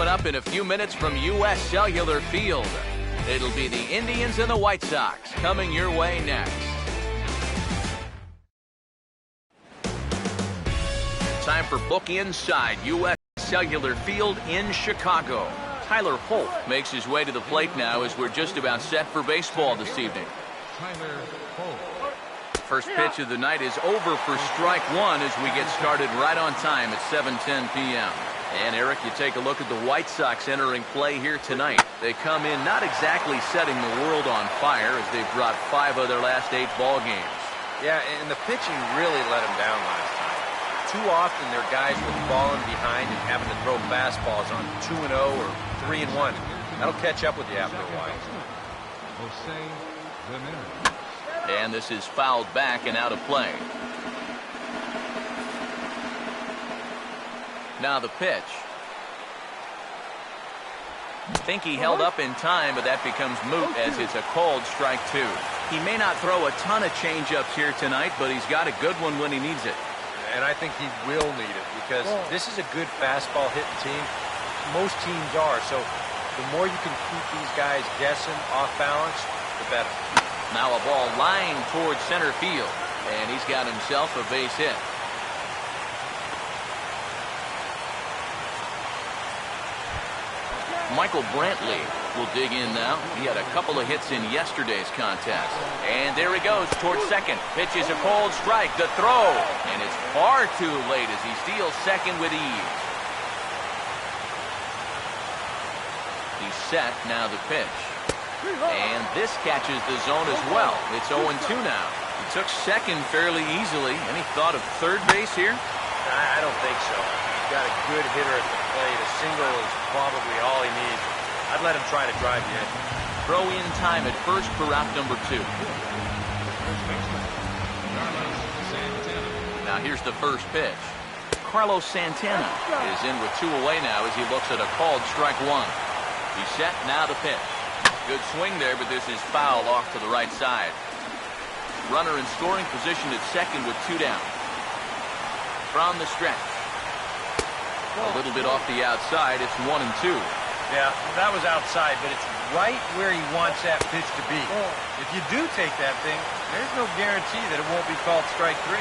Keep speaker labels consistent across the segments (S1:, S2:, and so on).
S1: coming up in a few minutes from U.S. Cellular Field. It'll be the Indians and the White Sox coming your way next. Time for Book Inside U.S. Cellular Field in Chicago. Tyler Holt makes his way to the plate now as we're just about set for baseball this evening.
S2: Tyler Holt.
S1: First pitch of the night is over for strike one as we get started right on time at 7:10 p.m. And Eric, you take a look at the White Sox entering play here tonight. They come in not exactly setting the world on fire as they've dropped 5 of their last 8 ball games.
S3: Yeah, and the pitching really let them down last time. Too often their guys were falling behind and having to throw fastballs on 2-0 or 3-1. That'll catch up with you after a while.
S1: And this is fouled back and out of play. Now the pitch. Think he held up in time, but that becomes moot as it's a called strike 2. He may not throw a ton of changeups here tonight, but he's got a good one when he needs it.
S3: And I think he will need it because this is a good fastball hitting team. Most teams are. So the more you can keep these guys guessing off balance, the better.
S1: Now a ball lined towards center field, and he's got himself a base hit. Michael Brantley will dig in now. He had a couple of hits in yesterday's contest. And there he goes towards second. Pitch is a cold strike. The throw. And it's far too late as he steals second with ease. He's set. Now the pitch. And this catches the zone as well. It's 0-2 now. He took second fairly easily. Any thought of third base here?
S3: I don't think so. He's got a good hitter at the plate. A single is probably all he needs. I'd let him try to drive you in.
S1: Throw in time at first for route number 2. Now here's the first pitch. Carlos Santana is in with 2 away now as he looks at a called strike 1. He's set. Now the pitch. Good swing there, but this is foul off to the right side. Runner in scoring position at second with 2 down. From the stretch. A little bit off the outside. It's 1-2.
S3: Yeah, that was outside, but it's right where he wants that pitch to be. If you do take that thing, there's no guarantee that it won't be called strike 3.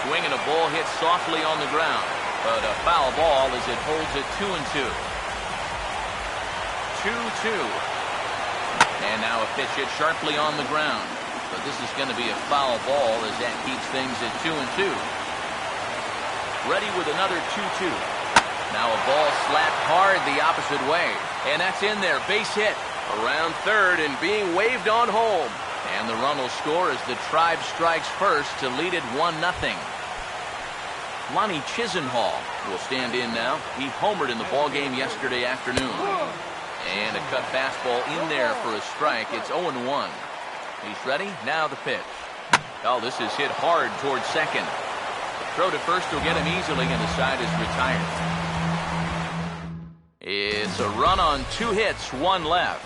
S1: Swing and a ball hit softly on the ground, but a foul ball as it holds it 2-2. 2-2. And now a pitch hit sharply on the ground, but this is going to be a foul ball as that keeps things at 2-2. Ready with another 2-2. Now a ball slapped hard the opposite way. And that's in there. Base hit. Around third and being waved on home. And the run will score as the Tribe strikes first to lead it 1-0. Lonnie Chisenhall will stand in now. He homered in the ballgame yesterday afternoon. And a cut fastball in there for a strike. It's 0-1. He's ready. Now the pitch. Oh, this is hit hard towards second. Throw to first will get him easily, and the side is retired. It's a run on 2 hits, 1 left.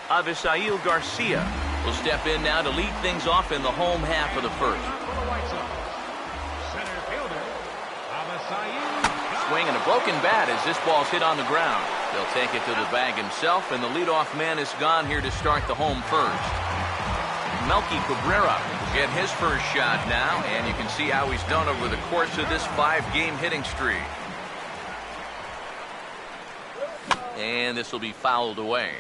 S1: Avisail Garcia will step in now to lead things off in the home half of the first. Swing and a broken bat as this ball's hit on the ground. They'll take it to the bag himself, and the leadoff man is gone here to start the home first. Melky Cabrera will get his first shot now, and you can see how he's done over the course of this 5-game hitting streak. And this will be fouled away.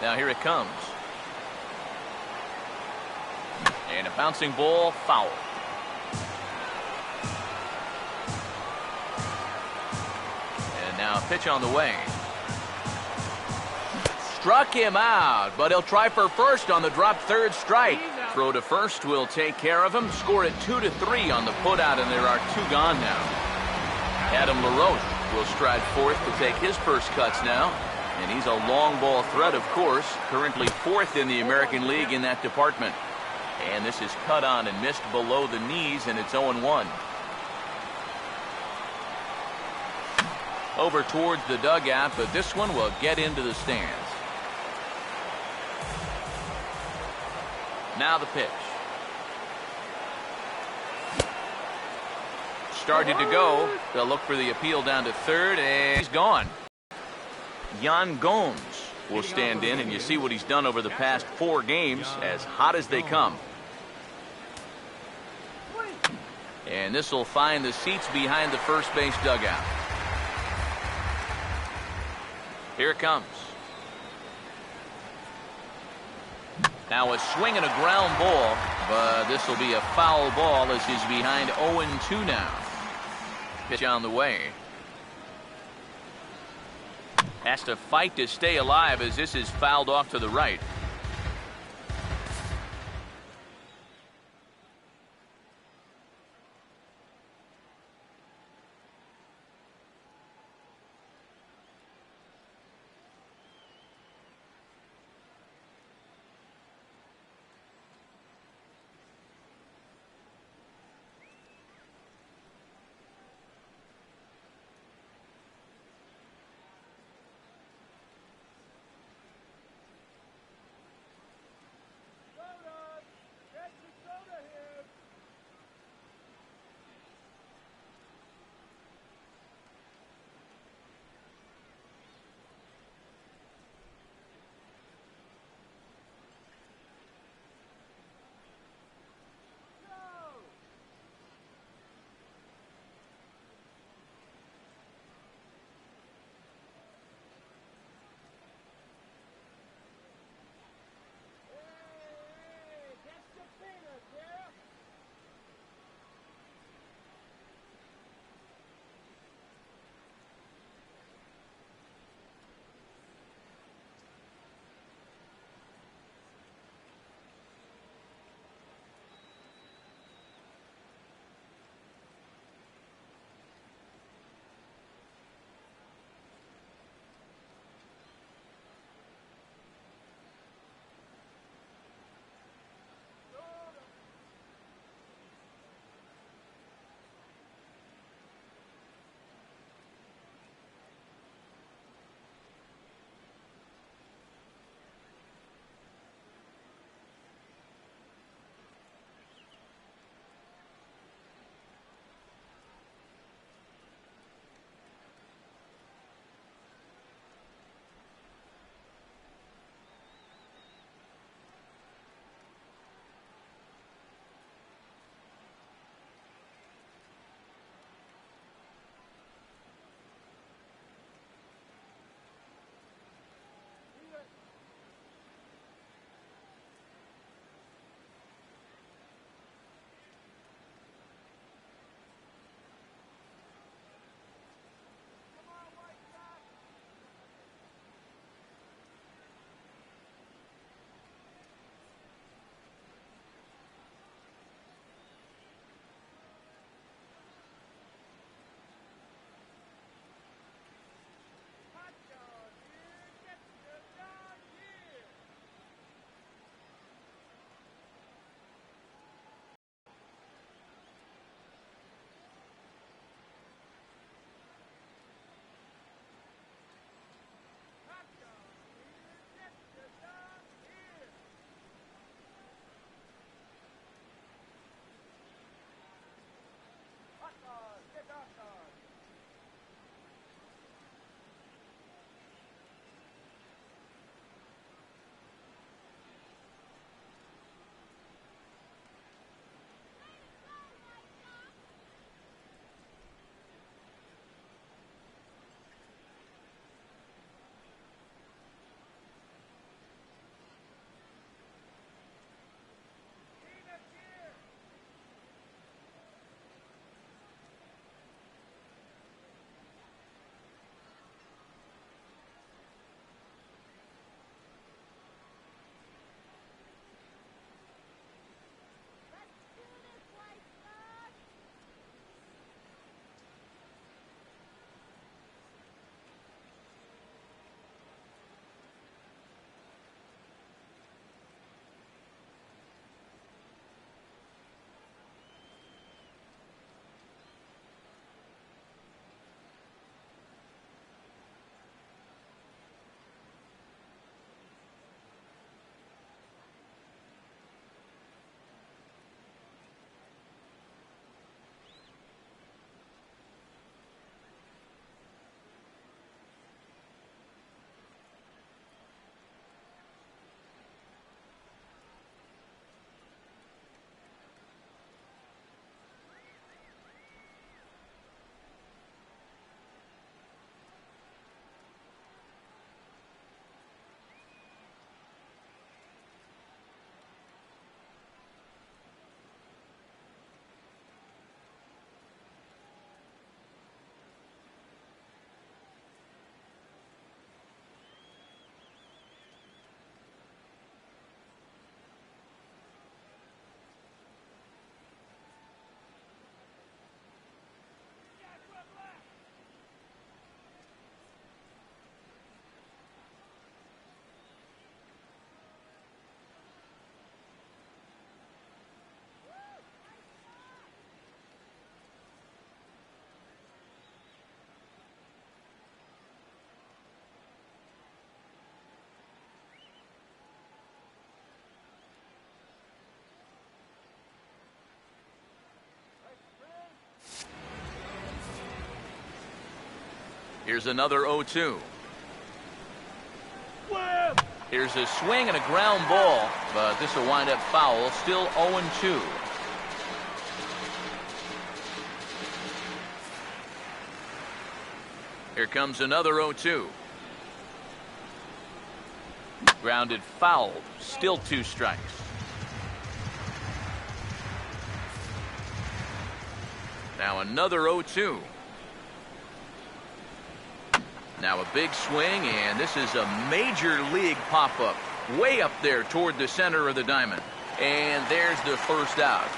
S1: Now here it comes. And a bouncing ball, foul. And now a pitch on the way. Struck him out, but he'll try for first on the drop third strike. Throw to first will take care of him. Score it 2-3 on the putout, and there are 2 gone now. Adam LaRoche will stride fourth to take his first cuts now. And he's a long ball threat, of course. Currently 4th in the American League in that department. And this is cut on and missed below the knees, and it's 0-1. Over towards the dugout, but this one will get into the stands. Now the pitch. started to go. They'll look for the appeal down to third, and he's gone. Yan Gomes will stand in, and you see what he's done over the past 4 games, as hot as they come. And this will find the seats behind the first base dugout. Here it comes. Now a swing and a ground ball, but this will be a foul ball as he's behind 0-2 now. Pitch on the way. Has to fight to stay alive as this is fouled off to the right. Here's another 0-2. Here's a swing and a ground ball, but this will wind up foul. Still 0-2. Here comes another 0-2. Grounded foul. Still 2 strikes. Now another 0-2. Now a big swing, and this is a major league pop-up. Way up there toward the center of the diamond. And there's the first out.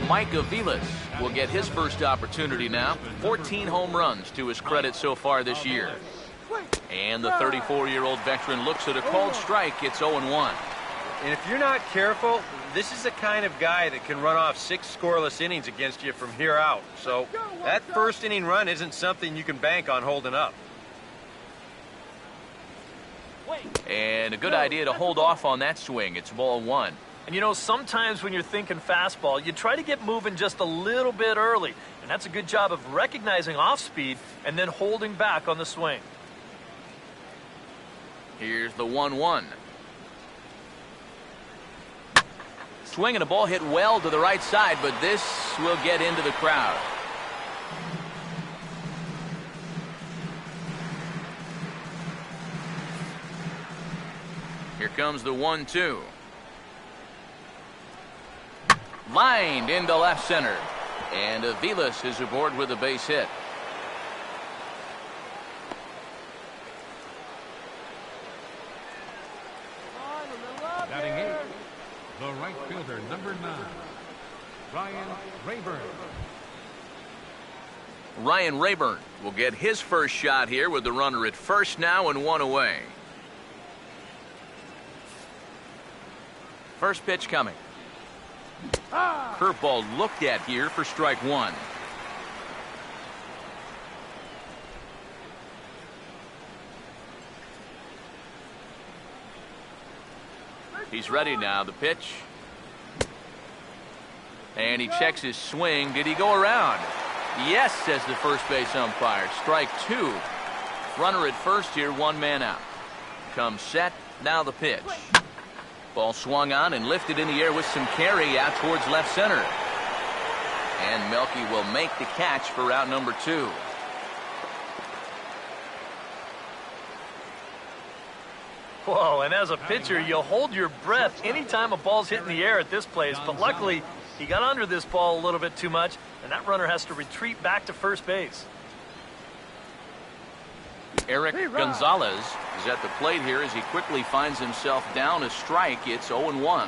S1: Mike Aviles will get his first opportunity now. 14 home runs to his credit so far this year. And the 34-year-old veteran looks at a called strike. It's 0-1.
S3: And if you're not careful, this is the kind of guy that can run off 6 scoreless innings against you from here out. So that first inning run isn't something you can bank on holding up.
S1: And a good idea to hold off on that swing. It's ball 1.
S4: And you know, sometimes when you're thinking fastball, you try to get moving just a little bit early. And that's a good job of recognizing off speed and then holding back on the swing.
S1: Here's the 1-1. Swing and a ball hit well to the right side, but this will get into the crowd. Here comes the 1-2. Lined into left center. And Aviles is aboard with a base hit.
S2: Batting 8, the right fielder, number 9, Ryan Rayburn.
S1: Ryan Rayburn will get his first shot here with the runner at first now and 1 away. First pitch coming. Curveball looked at here for strike 1. He's ready now. The pitch. And he checks his swing. Did he go around? Yes, says the first base umpire. Strike 2. Runner at first here, 1 man out. Comes set. Now the pitch. Ball swung on and lifted in the air with some carry out towards left center. And Melky will make the catch for out number 2.
S4: Whoa, and as a pitcher, you hold your breath anytime a ball's hit in the air at this place. But luckily, he got under this ball a little bit too much, and that runner has to retreat back to first base.
S1: Eric Gonzalez is at the plate here as he quickly finds himself down a strike. It's 0-1.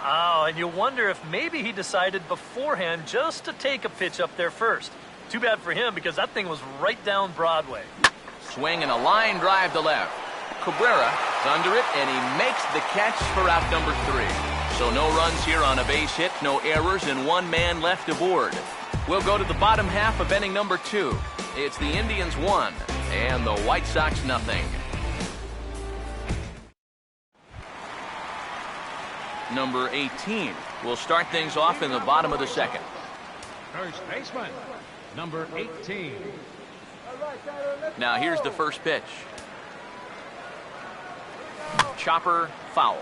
S4: Oh, and you wonder if maybe he decided beforehand just to take a pitch up there first. Too bad for him because that thing was right down Broadway.
S1: Swing and a line drive to left. Cabrera is under it, and he makes the catch for out number 3. So no runs here on a base hit, no errors, and 1 man left aboard. We'll go to the bottom half of inning number 2. It's the Indians 1 and the White Sox nothing. Number 18 will start things off in the bottom of the second.
S2: First baseman, number 18.
S1: Now here's the first pitch. Chopper foul.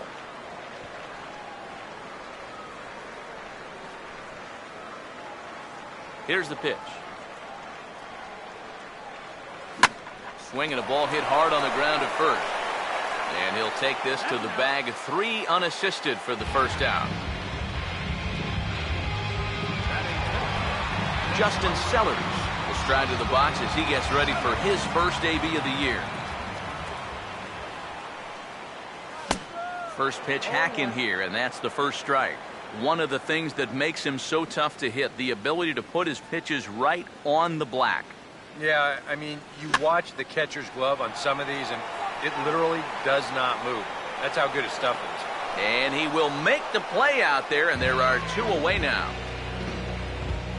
S1: Here's the pitch. Swing and a ball hit hard on the ground at first. And he'll take this to the bag. 3 unassisted for the first out. Justin Sellers will stride to the box as he gets ready for his first AB of the year. First pitch hack in here, and that's the first strike. One of the things that makes him so tough to hit, the ability to put his pitches right on the black.
S3: Yeah, I mean, you watch the catcher's glove on some of these, and it literally does not move. That's how good his stuff is.
S1: And he will make the play out there, and there are 2 away now.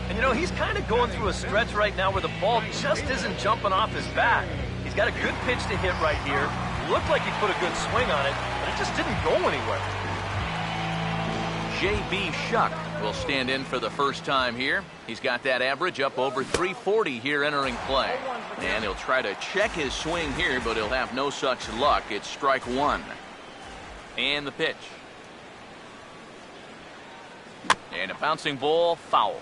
S4: And you know, he's kind of going through a stretch right now where the ball just isn't jumping off his back. He's got a good pitch to hit right here. Looked like he put a good swing on it, but it just didn't go anywhere.
S1: J.B. Shuck will stand in for the first time here. He's got that average up over 340 here entering play. And he'll try to check his swing here, but he'll have no such luck. It's strike one. And the pitch. And a bouncing ball, foul.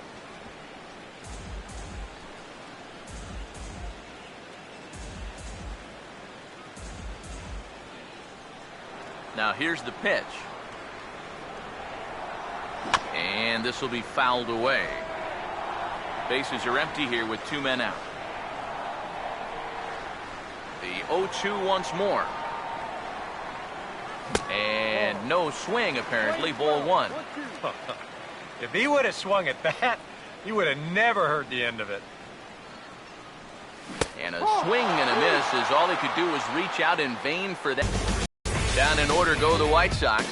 S1: Now here's the pitch. And this will be fouled away. Bases are empty here with 2 men out. The 0-2 once more. And no swing apparently, ball one.
S3: If he would have swung at that, you would have never heard the end of it.
S1: And a swing and a miss is all he could do was reach out in vain for that. Down in order go the White Sox.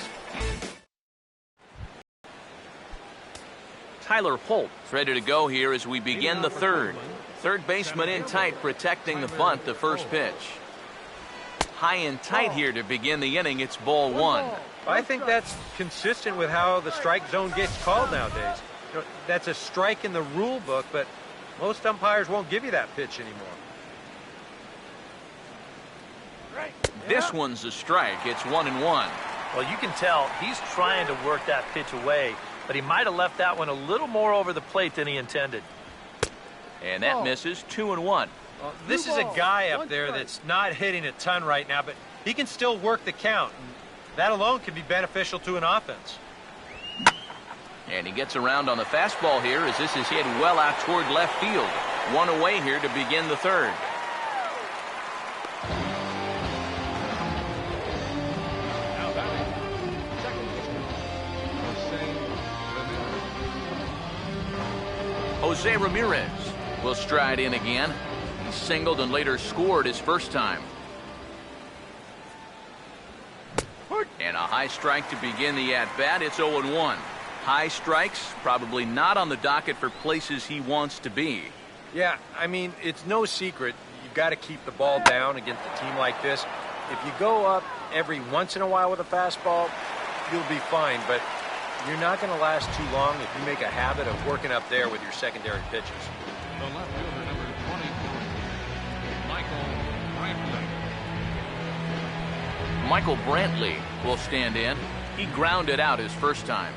S1: Tyler Holt is ready to go here as we begin the third. Third baseman in tight, protecting the bunt, the first pitch. High and tight here to begin the inning. It's ball one.
S3: I think that's consistent with how the strike zone gets called nowadays. You know, that's a strike in the rule book, but most umpires won't give you that pitch anymore.
S1: This one's a strike. It's 1-1.
S4: Well, you can tell he's trying to work that pitch away, but he might have left that one a little more over the plate than he intended.
S1: And that misses. 2-1.
S3: Well, this is a guy up there that's not hitting a ton right now, but he can still work the count. And that alone can be beneficial to an offense.
S1: And he gets around on the fastball here as this is hit well out toward left field. One away here to begin the third. Jose Ramirez will stride in again. He singled and later scored his first time. And a high strike to begin the at-bat. It's 0-1. High strikes, probably not on the docket for places he wants to be.
S3: Yeah, I mean, it's no secret. You've got to keep the ball down against a team like this. If you go up every once in a while with a fastball, you'll be fine. But you're not going to last too long if you make a habit of working up there with your secondary pitches.
S2: The left fielder, number 24, Michael Brantley.
S1: Michael Brantley will stand in. He grounded out his first time.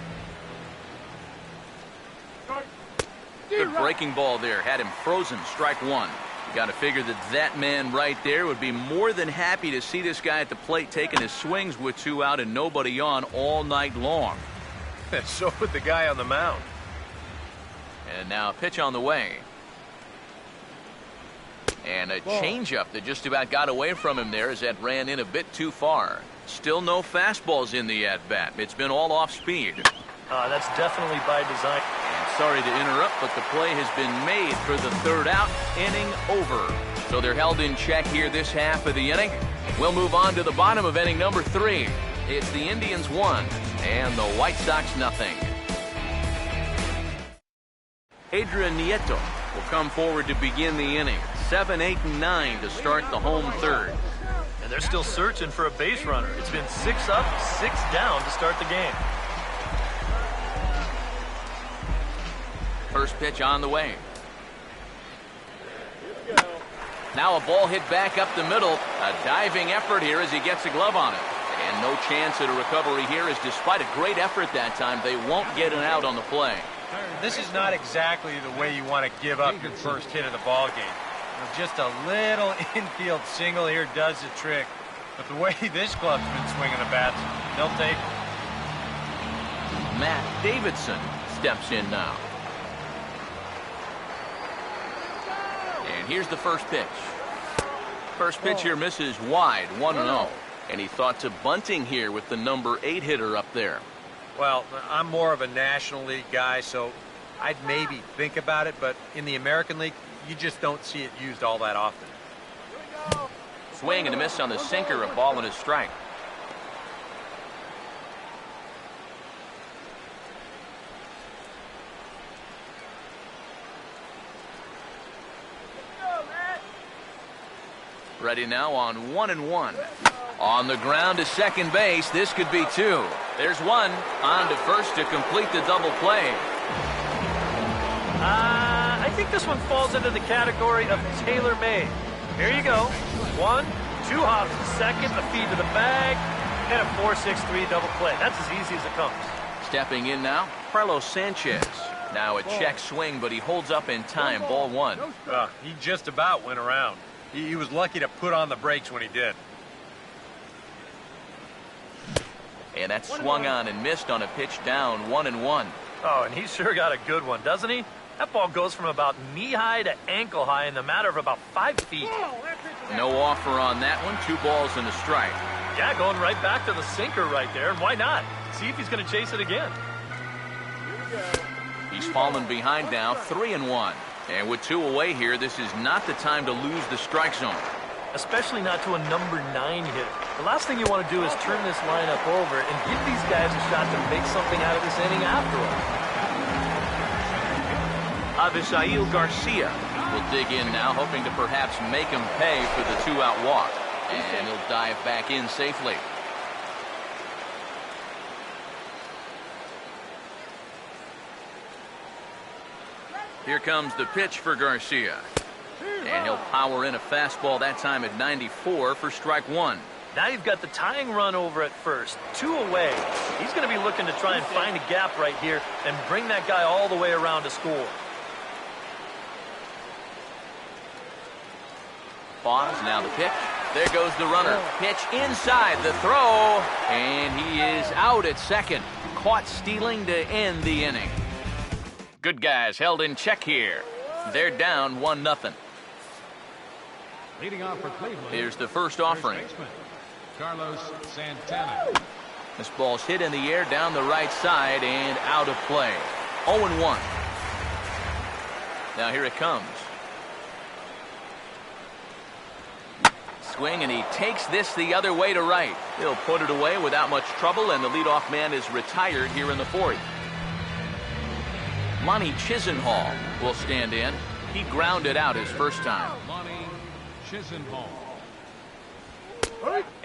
S1: Good breaking ball there. Had him frozen. Strike one. You got to figure that man right there would be more than happy to see this guy at the plate taking his swings with 2 out and nobody on all night long.
S3: So would the guy on the mound.
S1: And now a pitch on the way. And a changeup that just about got away from him there as that ran in a bit too far. Still no fastballs in the at-bat. It's been all off speed.
S4: That's definitely by design.
S1: And sorry to interrupt, but the play has been made for the third out. Inning over. So they're held in check here this half of the inning. We'll move on to the bottom of inning number 3. It's the Indians 1 and the White Sox nothing. Adrian Nieto will come forward to begin the inning. 7, 8, and 9 to start the home third.
S4: And they're still searching for a base runner. It's been 6 up, 6 down to start the game.
S1: First pitch on the way. Now a ball hit back up the middle. A diving effort here as he gets a glove on it. And no chance at a recovery here as despite a great effort that time, they won't get an out on the play.
S3: This is not exactly the way you want to give up your first hit of the ball game. Just a little infield single here does the trick. But the way this club's been swinging the bats, they'll take it.
S1: Matt Davidson steps in now. And here's the first pitch. First pitch here misses wide, 1-0. And he thought to bunting here with the number 8 hitter up there.
S3: Well, I'm more of a National League guy, so I'd maybe think about it. But in the American League, you just don't see it used all that often.
S1: Swing and a miss on the sinker, a ball and a strike. Ready now on 1-1. On the ground to second base, this could be two. There's one. On to first to complete the double play.
S4: I think this one falls into the category of tailor-made. Here you go. 1, 2 hops to second, a feed to the bag, and a 4-6-3 double play. That's as easy as it comes.
S1: Stepping in now, Carlos Sanchez. Now a check swing, but he holds up in time. Ball one.
S3: He just about went around. He was lucky to put on the brakes when he did.
S1: And that swung on and missed on a pitch down, 1-1.
S4: Oh, and he sure got a good one, doesn't he? That ball goes from about knee-high to ankle-high in the matter of about 5 feet.
S1: No offer on that one. 2 balls and a strike.
S4: Yeah, going right back to the sinker right there, and why not? See if he's going to chase it again.
S1: He's fallen behind now, 3-1. And with 2 away here, this is not the time to lose the strike zone.
S4: Especially not to a number 9 hitter. The last thing you want to do is turn this lineup over and give these guys a shot to make something out of this inning after all.
S1: Avisail Garcia will dig in now, hoping to perhaps make him pay for the 2-out walk. And he'll dive back in safely. Here comes the pitch for Garcia. And he'll power in a fastball that time at 94 for strike 1.
S4: Now you've got the tying run over at first. 2 away. He's going to be looking to try and find a gap right here and bring that guy all the way around to score.
S1: Pause, now the pitch. There goes the runner. Pitch inside the throw. And he is out at second. Caught stealing to end the inning. Good guys held in check here. They're down 1-0.
S2: Leading off for Cleveland.
S1: Here's the first offering.
S2: Carlos Santana.
S1: This ball's hit in the air down the right side and out of play. 0-1. Now here it comes. Swing, and he takes this the other way to right. He'll put it away without much trouble, and the leadoff man is retired here in the 4th. Monty Chisenhall will stand in. He grounded out his first time.
S2: Monty Chisenhall.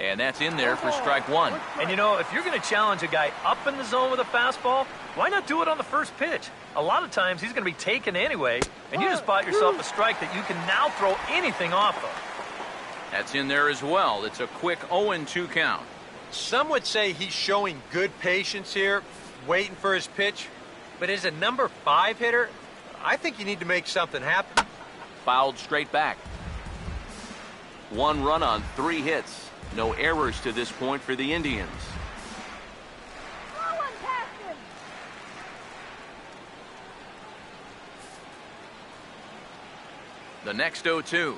S1: And that's in there for strike 1.
S4: And you know, if you're going to challenge a guy up in the zone with a fastball, why not do it on the first pitch? A lot of times he's going to be taken anyway, and you just bought yourself a strike that you can now throw anything off of.
S1: That's in there as well. It's a quick 0-2 count.
S3: Some would say he's showing good patience here, waiting for his pitch. But as a number 5 hitter, I think you need to make something happen.
S1: Fouled straight back. 1 run on 3 hits. No errors to this point for the Indians. The next 0-2.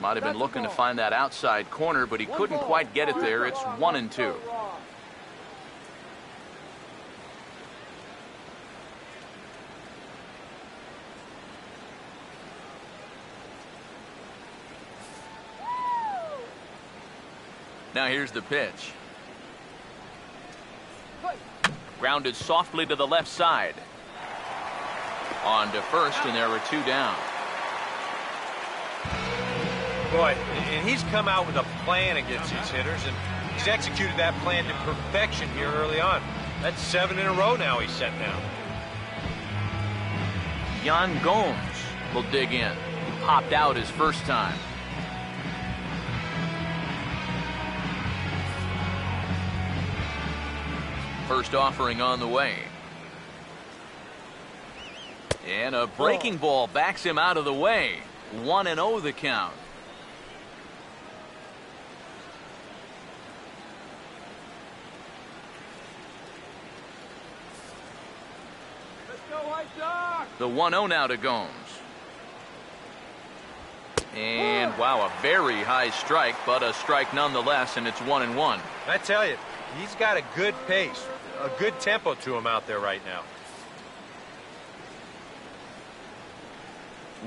S1: Might have been looking to find that outside corner, but he couldn't quite get it there. It's 1-2. Now here's the pitch. Grounded softly to the left side. On to first, and there are 2 down.
S3: Boy, and he's come out with a plan against these hitters, and he's executed that plan to perfection here early on. That's 7 in a row now he's set down.
S1: Yan Gomes will dig in. He popped out his first time. First offering on the way. And a breaking ball backs him out of the way. 1-0 the count. The 1-0 now to Gomes. And wow, a very high strike, but a strike nonetheless, and it's 1-1.
S3: I tell you, he's got a good pace, a good tempo to him out there right now.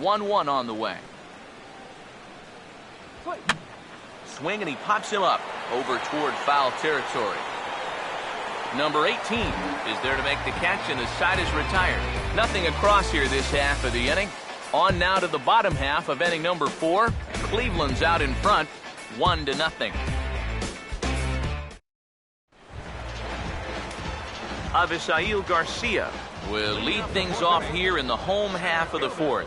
S1: 1-1 on the way. Swing, and he pops him up over toward foul territory. Number 18 is there to make the catch, and the side is retired. Nothing across here this half of the inning. On now to the bottom half of inning number 4. Cleveland's out in front, 1-0. Avisail Garcia will lead things off here in the home half of the 4th.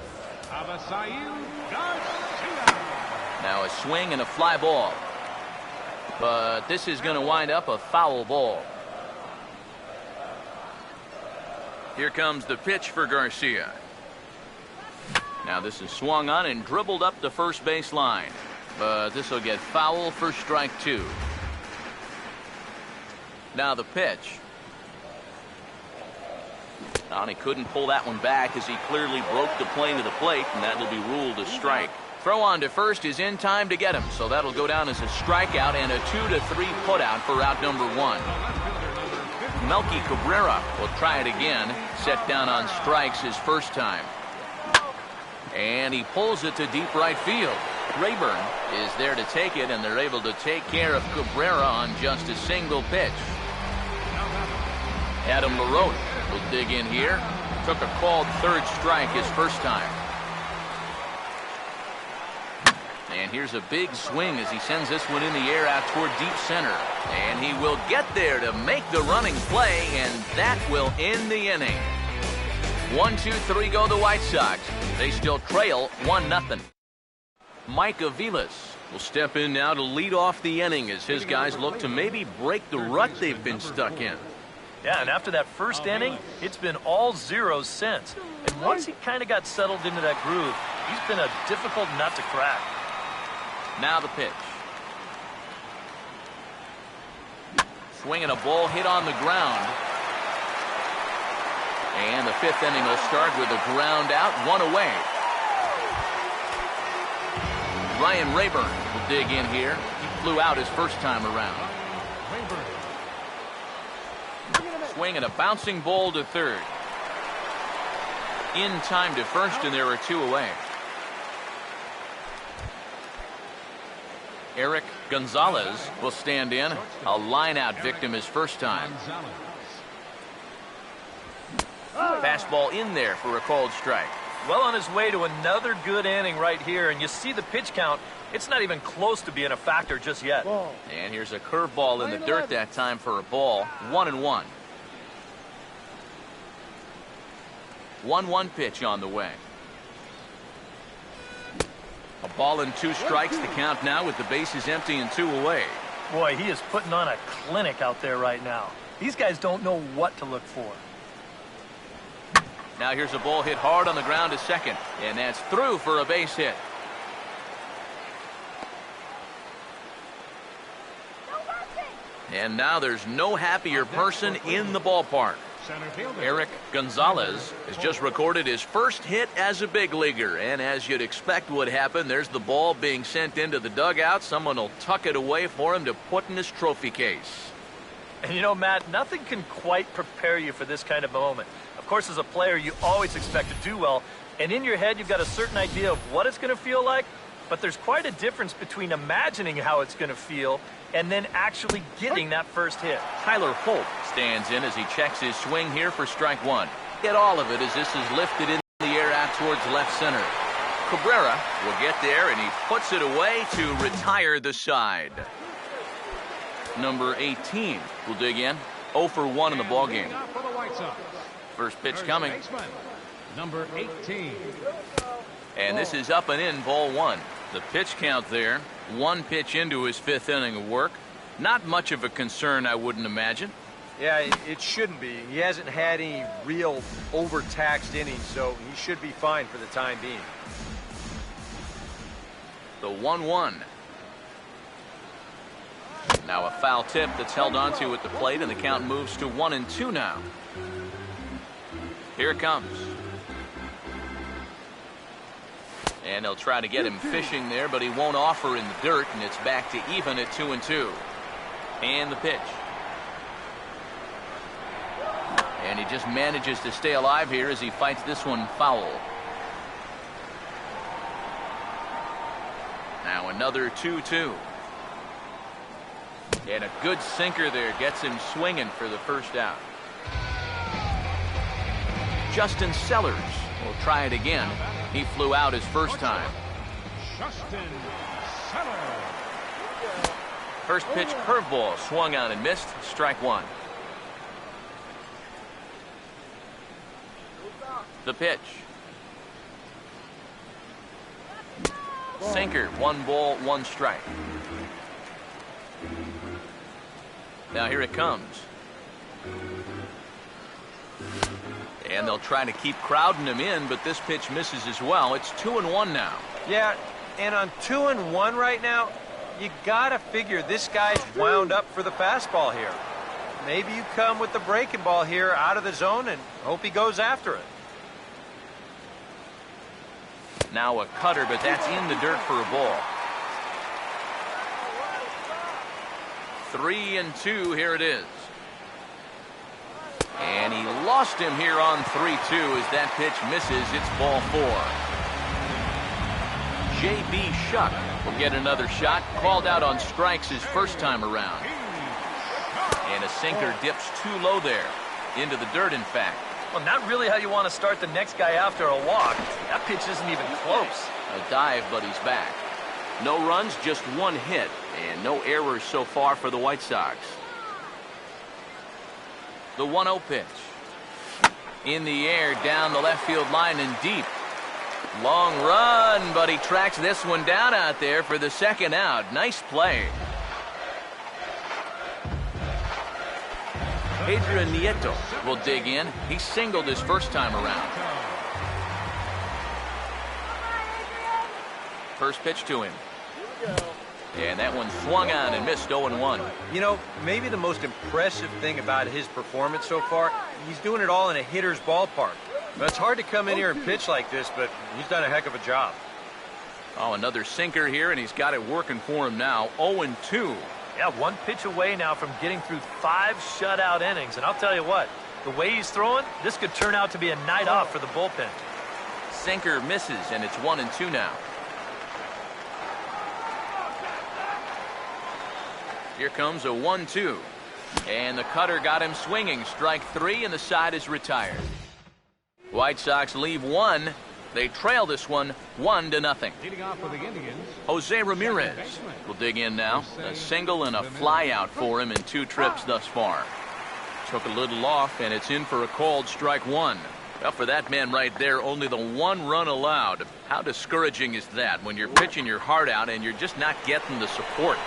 S1: Now a swing and a fly ball. But this is going to wind up a foul ball. Here comes the pitch for Garcia. Now this is swung on and dribbled up the first base line. But this will get foul for strike 2. Now the pitch. And he couldn't pull that one back as he clearly broke the plane to the plate, and that will be ruled a strike. Throw on to first is in time to get him, so that'll go down as a strikeout and a 2-3 putout for out number 1. Melky Cabrera will try it again, set down on strikes his first time. And he pulls it to deep right field. Rayburn is there to take it, and they're able to take care of Cabrera on just a single pitch. Adam LaRoche will dig in here. Took a called third strike his first time. And here's a big swing as he sends this one in the air out toward deep center. And he will get there to make the running play, and that will end the inning. 1-2-3 go the White Sox. They still trail 1-0. Mike Aviles will step in now to lead off the inning as his guys look to maybe break the rut they've been stuck in.
S4: Yeah, and after that first inning, it's been all zeros since. And once he kind of got settled into that groove, he's been a difficult nut to crack.
S1: Now the pitch. Swinging a ball hit on the ground. And the 5th inning will start with a ground out, 1 away. Ryan Rayburn will dig in here. He flew out his first time around. Swing and a bouncing ball to third. In time to first, and there are 2 away. Eric Gonzalez will stand in. A line-out victim his first time. Fastball in there for a called strike.
S4: Well on his way to another good inning right here, and you see the pitch count. It's not even close to being a factor just yet.
S1: And here's a curveball in the dirt that time for a ball. 1-1. 1-1 pitch on the way. A ball and 2 strikes to count now with the bases empty and 2 away.
S4: Boy, he is putting on a clinic out there right now. These guys don't know what to look for.
S1: Now here's a ball hit hard on the ground to second, and that's through for a base hit. And now there's no happier person in the ballpark. Eric Gonzalez has just recorded his first hit as a big leaguer, and as you'd expect would happen, there's the ball being sent into the dugout. Someone will tuck it away for him to put in his trophy case.
S4: And you know, Matt, nothing can quite prepare you for this kind of moment. Of course, as a player, you always expect to do well, and in your head, you've got a certain idea of what it's going to feel like, but there's quite a difference between imagining how it's going to feel and then actually getting that first hit.
S1: Tyler Holt stands in as he checks his swing here for strike 1. Get all of it as this is lifted in the air out towards left center. Cabrera will get there, and he puts it away to retire the side. Number 18 will dig in. 0 for 1 in the ballgame. First pitch coming.
S2: Number 18.
S1: And this is up and in, ball 1. The pitch count there. 1 pitch into his 5th inning of work. Not much of a concern, I wouldn't imagine.
S3: Yeah, it shouldn't be. He hasn't had any real overtaxed innings, so he should be fine for the time being.
S1: The 1-1. Now a foul tip that's held onto at the plate, and the count moves to 1-2 now. Here it comes. And they'll try to get him fishing there, but he won't offer in the dirt, and it's back to even at 2-2. And the pitch. And he just manages to stay alive here as he fights this one foul. Now another 2-2. And a good sinker there gets him swinging for the first out. Justin Sellers will try it again. He flew out his first time. First pitch curveball swung on and missed. Strike one. The pitch. Sinker. 1 ball, 1 strike. Now here it comes. And they'll try to keep crowding him in, but this pitch misses as well. It's 2-1 now.
S3: Yeah, and on 2-1 right now, you gotta figure this guy's wound up for the fastball here. Maybe you come with the breaking ball here out of the zone and hope he goes after it.
S1: Now a cutter, but that's in the dirt for a ball. 3-2, here it is. And he lost him here on 3-2 as that pitch misses. It's ball 4. J.B. Shuck will get another shot. Called out on strikes his first time around. And a sinker dips too low there. Into the dirt, in fact.
S4: Well, not really how you want to start the next guy after a walk. That pitch isn't even close.
S1: A dive, but he's back. No runs, just 1 hit. And no errors so far for the White Sox. The 1-0 pitch. In the air, down the left field line and deep. Long run, but he tracks this one down out there for the second out. Nice play. Adrian Nieto will dig in. He singled his first time around. First pitch to him. And that one swung on and missed. 0-1.
S3: You know, maybe the most impressive thing about his performance so far, he's doing it all in a hitter's ballpark. But it's hard to come in here and pitch like this, but he's done a heck of a job.
S1: Oh, another sinker here, and he's got it working for him now. 0-2.
S4: Yeah, 1 pitch away now from getting through 5 shutout innings. And I'll tell you what, the way he's throwing, this could turn out to be a night off for the bullpen.
S1: Sinker misses, and it's 1-2 now. Here comes a 1-2. And the cutter got him swinging. Strike 3, and the side is retired. White Sox leave 1. They trail this one 1-0.
S2: Leading off for the Indians,
S1: Jose Ramirez will dig in now. A single and a fly out for him in 2 trips thus far. Took a little off, and it's in for a called strike 1. Well, for that man right there, only the 1 run allowed. How discouraging is that when you're pitching your heart out and you're just not getting the support?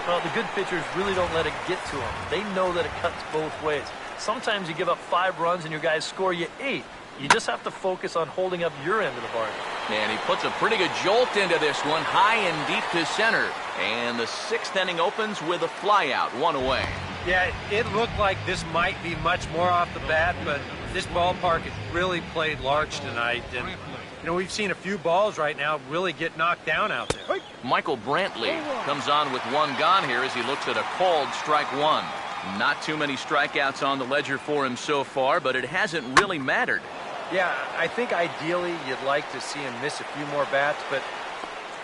S4: Well, the good pitchers really don't let it get to them. They know that it cuts both ways. Sometimes you give up 5 runs and your guys score you 8. You just have to focus on holding up your end of the bargain.
S1: And he puts a pretty good jolt into this one, high and deep to center. And the 6th inning opens with a flyout, 1 away.
S3: Yeah, it looked like this might be much more off the bat, but this ballpark has really played large tonight. And, you know, we've seen a few balls right now really get knocked down out there.
S1: Michael Brantley comes on with 1 gone here as he looks at a called strike 1. Not too many strikeouts on the ledger for him so far, but it hasn't really mattered.
S3: Yeah, I think ideally you'd like to see him miss a few more bats, but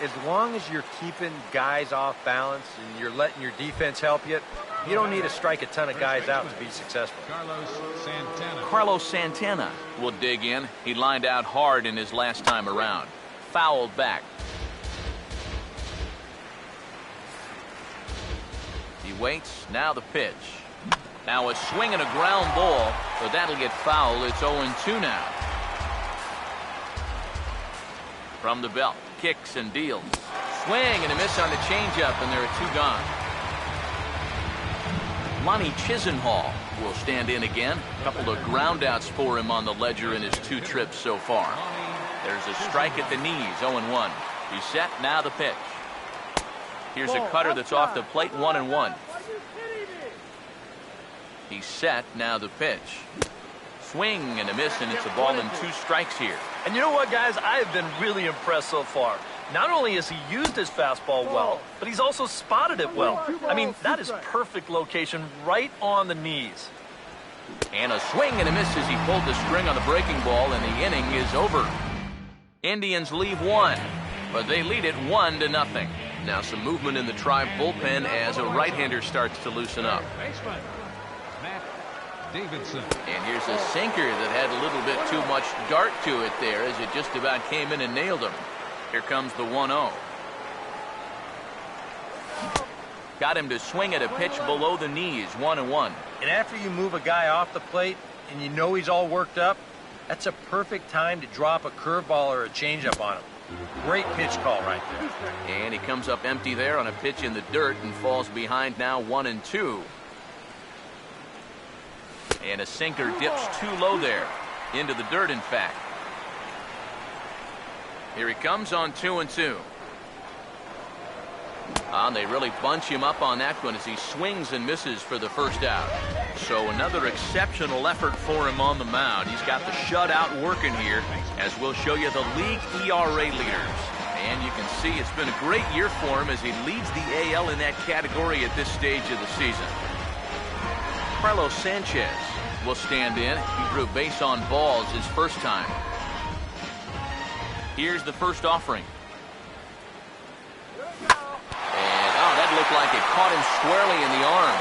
S3: as long as you're keeping guys off balance and you're letting your defense help you, you don't need to strike a ton of guys out to be successful.
S1: Carlos Santana will dig in. He lined out hard in his last time around. Fouled back. He waits. Now the pitch. Now a swing and a ground ball, but that'll get fouled. It's 0-2 now. From the belt, kicks and deals. Swing and a miss on the changeup, and there are 2 gone. Lonnie Chisenhall will stand in again. A couple of groundouts for him on the ledger in his 2 trips so far. There's a strike at the knees, 0-1. He's set, now the pitch. Here's a cutter that's off the plate, 1-1. He's set, now the pitch. Swing and a miss, and it's a ball and 2 strikes here.
S4: And you know what, guys? I have been really impressed so far. Not only has he used his fastball well, but he's also spotted it well. I mean, that is perfect location right on the knees.
S1: And a swing and a miss as he pulled the string on the breaking ball, and the inning is over. Indians leave 1, but they lead it 1-0. Now some movement in the Tribe bullpen as a right-hander starts to loosen up.
S2: Davidson.
S1: And here's a sinker that had a little bit too much dart to it there as it just about came in and nailed him. Here comes the 1-0. Got him to swing at a pitch below the knees, 1-1.
S3: And after you move a guy off the plate and you know he's all worked up, that's a perfect time to drop a curveball or a changeup on him. Great pitch call right there.
S1: And he comes up empty there on a pitch in the dirt and falls behind now 1-2. And a sinker dips too low there. Into the dirt, in fact. Here he comes on 2-2. And they really bunch him up on that one as he swings and misses for the first out. So another exceptional effort for him on the mound. He's got the shutout working here, as we'll show you the league ERA leaders. And you can see it's been a great year for him as he leads the AL in that category at this stage of the season. Carlos Sanchez will stand in. He drew base on balls his first time. Here's the first offering. Looked like it caught him squarely in the arm.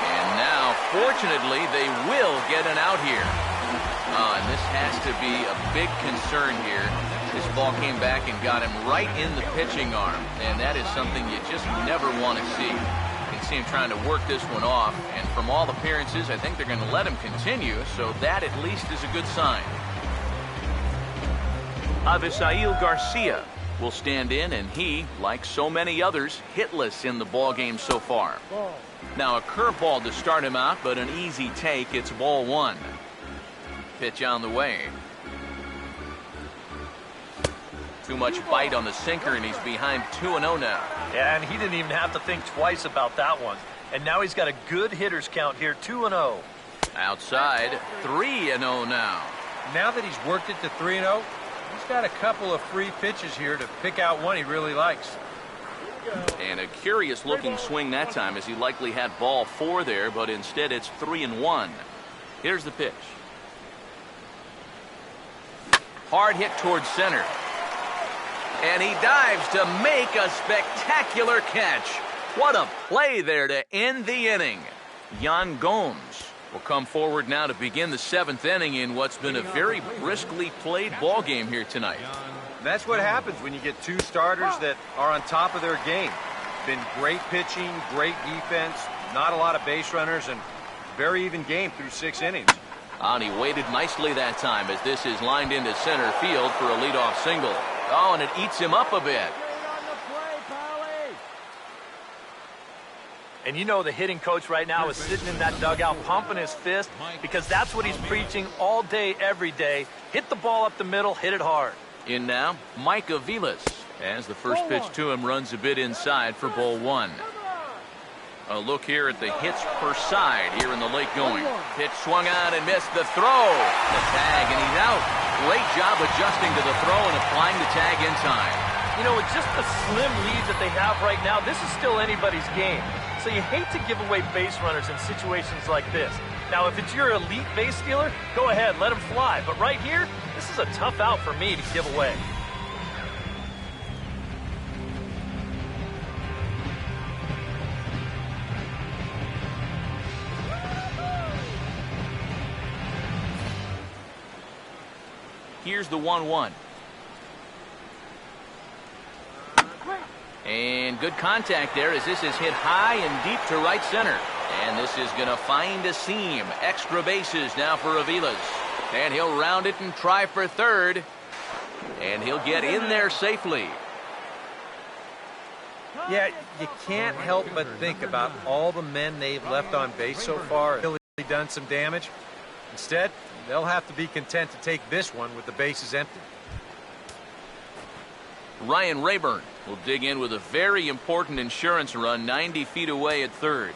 S1: And now, fortunately, they will get an out here. And this has to be a big concern here. This ball came back and got him right in the pitching arm. And that is something you just never want to see. You can see him trying to work this one off. And from all appearances, I think they're going to let him continue. So that at least is a good sign. Avisail Garcia will stand in, and he, like so many others, hitless in the ball game so far. Now a curveball to start him out, but an easy take. It's ball 1. Pitch on the way. Too much bite on the sinker, and he's behind 2-0 now.
S4: Yeah, and he didn't even have to think twice about that one. And now he's got a good hitters count here, 2-0.
S1: Outside, 3-0 now.
S3: Now that he's worked it to 3-0, he's got a couple of free pitches here to pick out one he really likes.
S1: And a curious looking swing that time, as he likely had ball 4 there, but instead it's 3-1. Here's the pitch. Hard hit towards center. And he dives to make a spectacular catch. What a play there to end the inning. Yan Gomes will come forward now to begin the 7th inning in what's been a very briskly played ball game here tonight.
S3: That's what happens when you get two starters that are on top of their game. Been great pitching, great defense, not a lot of base runners, and very even game through 6 innings.
S1: And he waited nicely that time as this is lined into center field for a leadoff single. Oh, and it eats him up a bit.
S4: And you know the hitting coach right now is sitting in that dugout pumping his fist, because that's what he's preaching all day, every day. Hit the ball up the middle, hit it hard.
S1: In now, Mike Aviles, as the first pitch to him runs a bit inside for ball 1. A look here at the hits per side here in the late going. Pitch swung on and missed the throw. The tag, and he's out. Great job adjusting to the throw and applying the tag in time.
S4: You know, with just the slim lead that they have right now, this is still anybody's game. So you hate to give away base runners in situations like this. Now, if it's your elite base stealer, go ahead, let him fly. But right here, this is a tough out for me to give away.
S1: Here's the 1-1. And good contact there as this is hit high and deep to right center. And this is going to find a seam. Extra bases now for Aviles. And he'll round it and try for third. And he'll get in there safely.
S3: Yeah, you can't help but think about all the men they've left on base so far. Really done some damage. Instead, they'll have to be content to take this one with the bases empty.
S1: Ryan Rayburn will dig in with a very important insurance run 90 feet away at third.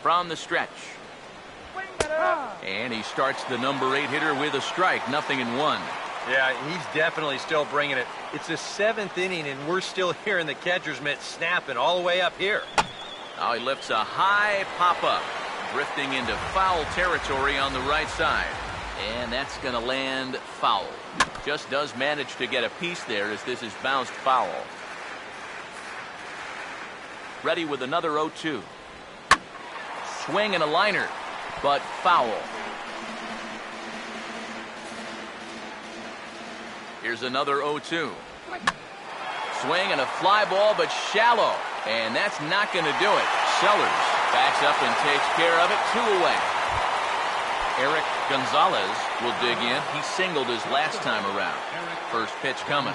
S1: From the stretch. And he starts the number 8 hitter with a strike. 0-1.
S3: Yeah, he's definitely still bringing it. It's the 7th inning, and we're still hearing the catcher's mitt snapping all the way up here.
S1: Now he lifts a high pop-up, drifting into foul territory on the right side. And that's going to land foul. Just does manage to get a piece there as this is bounced foul. Ready with another 0-2. Swing and a liner, but foul. Here's another 0-2. Swing and a fly ball, but shallow. And that's not going to do it. Sellers backs up and takes care of it. 2 away. Eric Gonzalez will dig in. He singled his last time around. First pitch coming.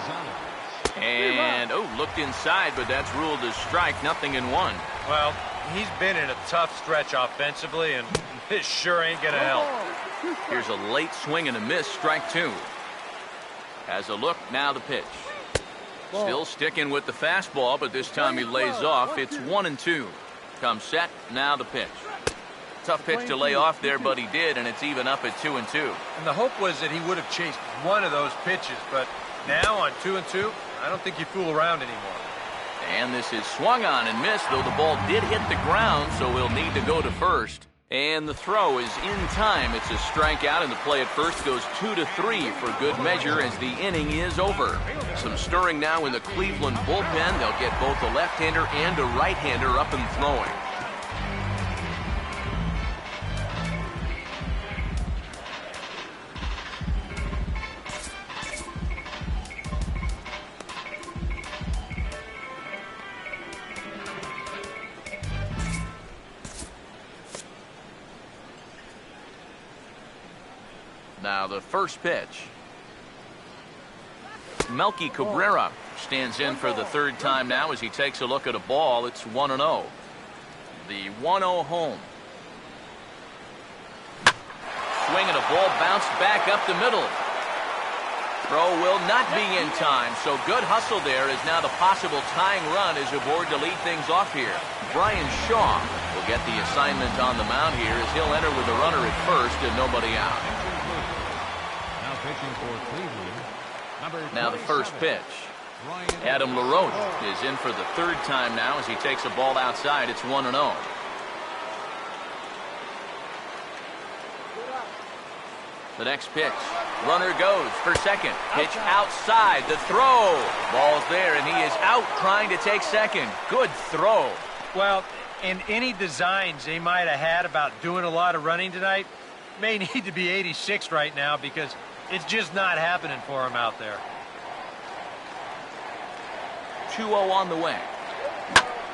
S1: And, looked inside, but that's ruled as strike. Nothing in 1.
S3: Well, he's been in a tough stretch offensively, and this sure ain't going to help.
S1: Here's a late swing and a miss. Strike 2. Has a look. Now the pitch. Still sticking with the fastball, but this time he lays off. It's 1-2. Comes set. Now the pitch. Tough pitch to lay off there, but he did, and it's even up at 2-2.
S3: And the hope was that he would have chased one of those pitches, but now on 2-2, I don't think you fool around anymore.
S1: And this is swung on and missed, though the ball did hit the ground, so we'll need to go to first. And the throw is in time. It's a strikeout, and the play at first goes 2-3 for good measure as the inning is over. Some stirring now in the Cleveland bullpen. They'll get both a left-hander and a right-hander up and throwing. Now the first pitch. Melky Cabrera stands in for the third time now as he takes a look at a ball. It's 1-0. The 1-0 home. Swing and a ball bounced back up the middle. Throw will not be in time, so good hustle there is now the possible tying run is aboard to lead things off here. Brian Shaw will get the assignment on the mound here as he'll enter with a runner at first and nobody out.
S2: Pitching for Cleveland.
S1: Now the first pitch. Adam LaRoche is in for the third time now as he takes a ball outside. It's 1-0. The next pitch. Runner goes for second. Pitch outside. The throw. Ball's there, and he is out trying to take second. Good throw.
S3: Well, and any designs they might have had about doing a lot of running tonight may need to be 86 right now because it's just not happening for him out there.
S1: 2-0 on the way.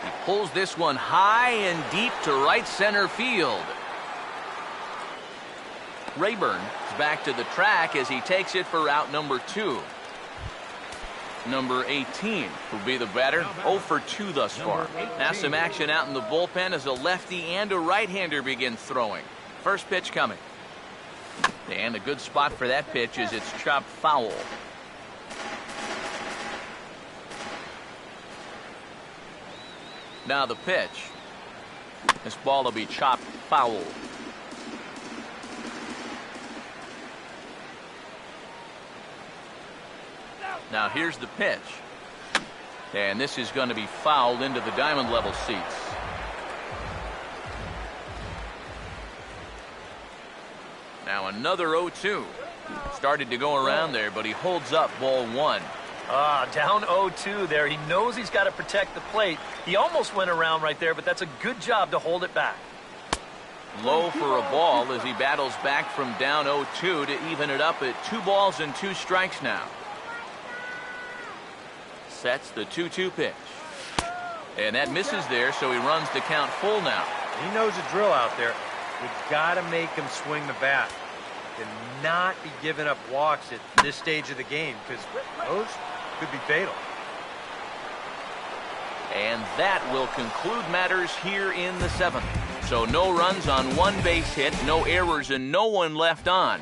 S1: He pulls this one high and deep to right center field. Rayburn is back to the track as he takes it for out number 2. Number 18 will be the batter. 0 for 2 thus far. Now some action out in the bullpen as a lefty and a right-hander begin throwing. First pitch coming. And a good spot for that pitch is it's chopped foul. Now the pitch. This ball will be chopped foul. Now here's the pitch. And this is going to be fouled into the diamond level seats. Now another 0-2. Started to go around there, but he holds up ball 1.
S4: Down 0-2 there. He knows he's got to protect the plate. He almost went around right there, but that's a good job to hold it back.
S1: Low for a ball as he battles back from down 0-2 to even it up at 2 balls and 2 strikes now. Sets the 2-2 pitch. And that misses there, so he runs the count full now.
S3: He knows the drill out there. You've got to make him swing the bat. And not be giving up walks at this stage of the game because those could be fatal.
S1: And that will conclude matters here in the 7th. So no runs on 1 base hit, no errors, and no one left on.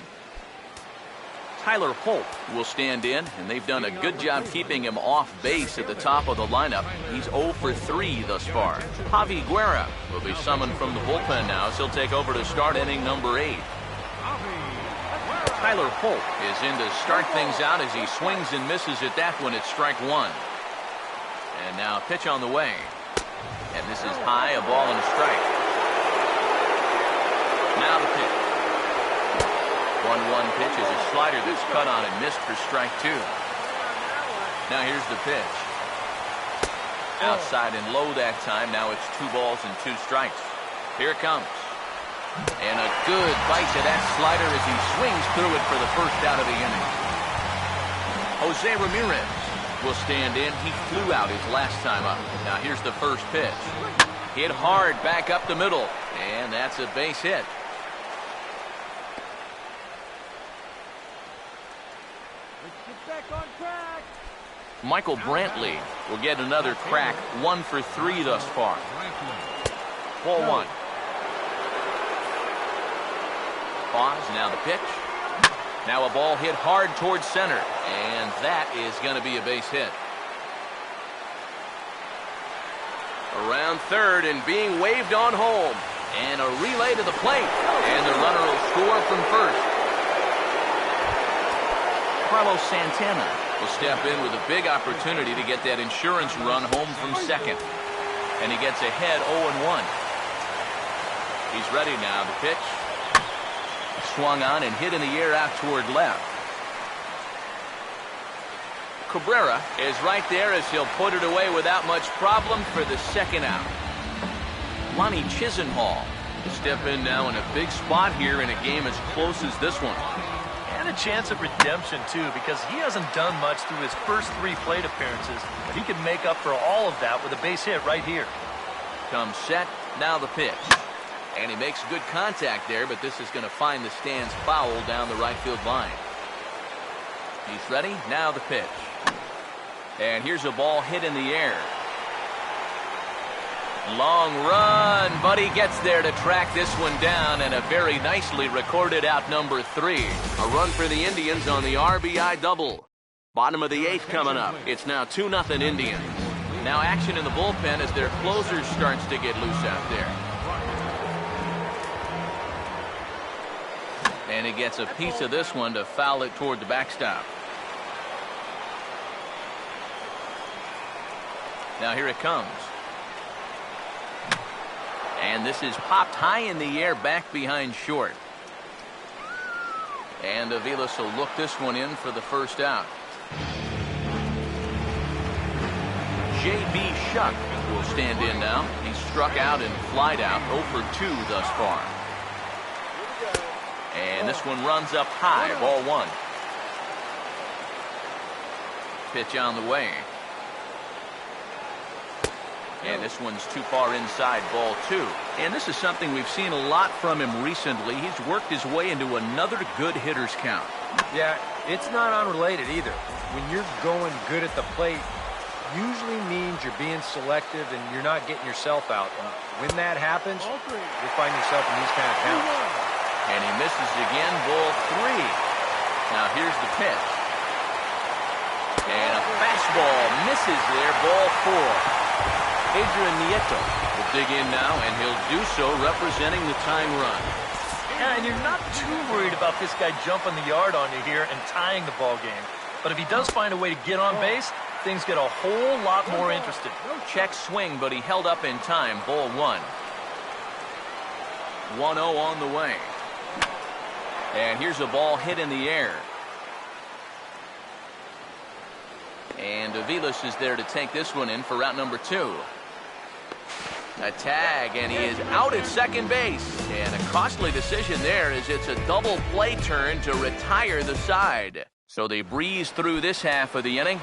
S1: Tyler Holt will stand in, and they've done a good job keeping him off base at the top of the lineup. He's 0 for 3 thus far. Javi Guerra will be summoned from the bullpen now, so he'll take over to start inning number 8. Tyler Holt is in to start things out as he swings and misses at that one at strike 1. And now pitch on the way. And this is high, a ball and a strike. Now the pitch. 1-1 pitch is a slider that's cut on and missed for strike 2. Now here's the pitch. Outside and low that time. Now it's 2 balls and 2 strikes. Here it comes. And a good bite to that slider as he swings through it for the first out of the inning. Jose Ramirez will stand in. He flew out his last time up. Now here's the first pitch. Hit hard back up the middle. And that's a base hit. Michael Brantley will get another crack. 1 for 3 thus far. Ball 1. Pause. Now the pitch. Now a ball hit hard towards center. And that is going to be a base hit. Around third and being waved on home. And a relay to the plate. And the runner will score from first. Carlos Santana will step in with a big opportunity to get that insurance run home from second. And he gets ahead 0-1. He's ready now. The pitch. Swung on and hit in the air out toward left. Cabrera is right there as he'll put it away without much problem for the second out. Lonnie Chisenhall will step in now in a big spot here in a game as close as this one.
S4: And a chance of redemption, too, because he hasn't done much through his first 3 plate appearances, but he can make up for all of that with a base hit right here.
S1: Comes set, now the pitch. And he makes good contact there, but this is going to find the stands foul down the right field line. He's ready, now the pitch. And here's a ball hit in the air. Long run, but he gets there to track this one down, and a very nicely recorded out number 3. A run for the Indians on the RBI double. Bottom of the 8th coming up. It's now 2-0 Indians. Now action in the bullpen as their closer starts to get loose out there. And he gets a piece of this one to foul it toward the backstop. Now here it comes. And this is popped high in the air back behind short. And Aviles will look this one in for the first out. J.B. Shuck will stand in now. He's struck out and flied out 0 for 2 thus far. And this one runs up high, ball 1. Pitch on the way. And this one's too far inside, ball 2. And this is something we've seen a lot from him recently. He's worked his way into another good hitter's count.
S3: Yeah, it's not unrelated either. When you're going good at the plate, usually means you're being selective and you're not getting yourself out. And when that happens, you'll find yourself in these kind of counts.
S1: And he misses again, ball 3. Now here's the pitch. And a fastball misses there, ball 4. Adrian Nieto will dig in now, and he'll do so representing the tying run.
S4: Yeah, and you're not too worried about this guy jumping the yard on you here and tying the ball game. But if he does find a way to get on base, things get a whole lot more interesting.
S1: Check swing, but he held up in time, ball 1. 1-0 on the way. And here's a ball hit in the air. And Aviles is there to take this one in for route number 2. A tag, and he is out at second base. And a costly decision there as it's a double play turn to retire the side. So they breeze through this half of the inning.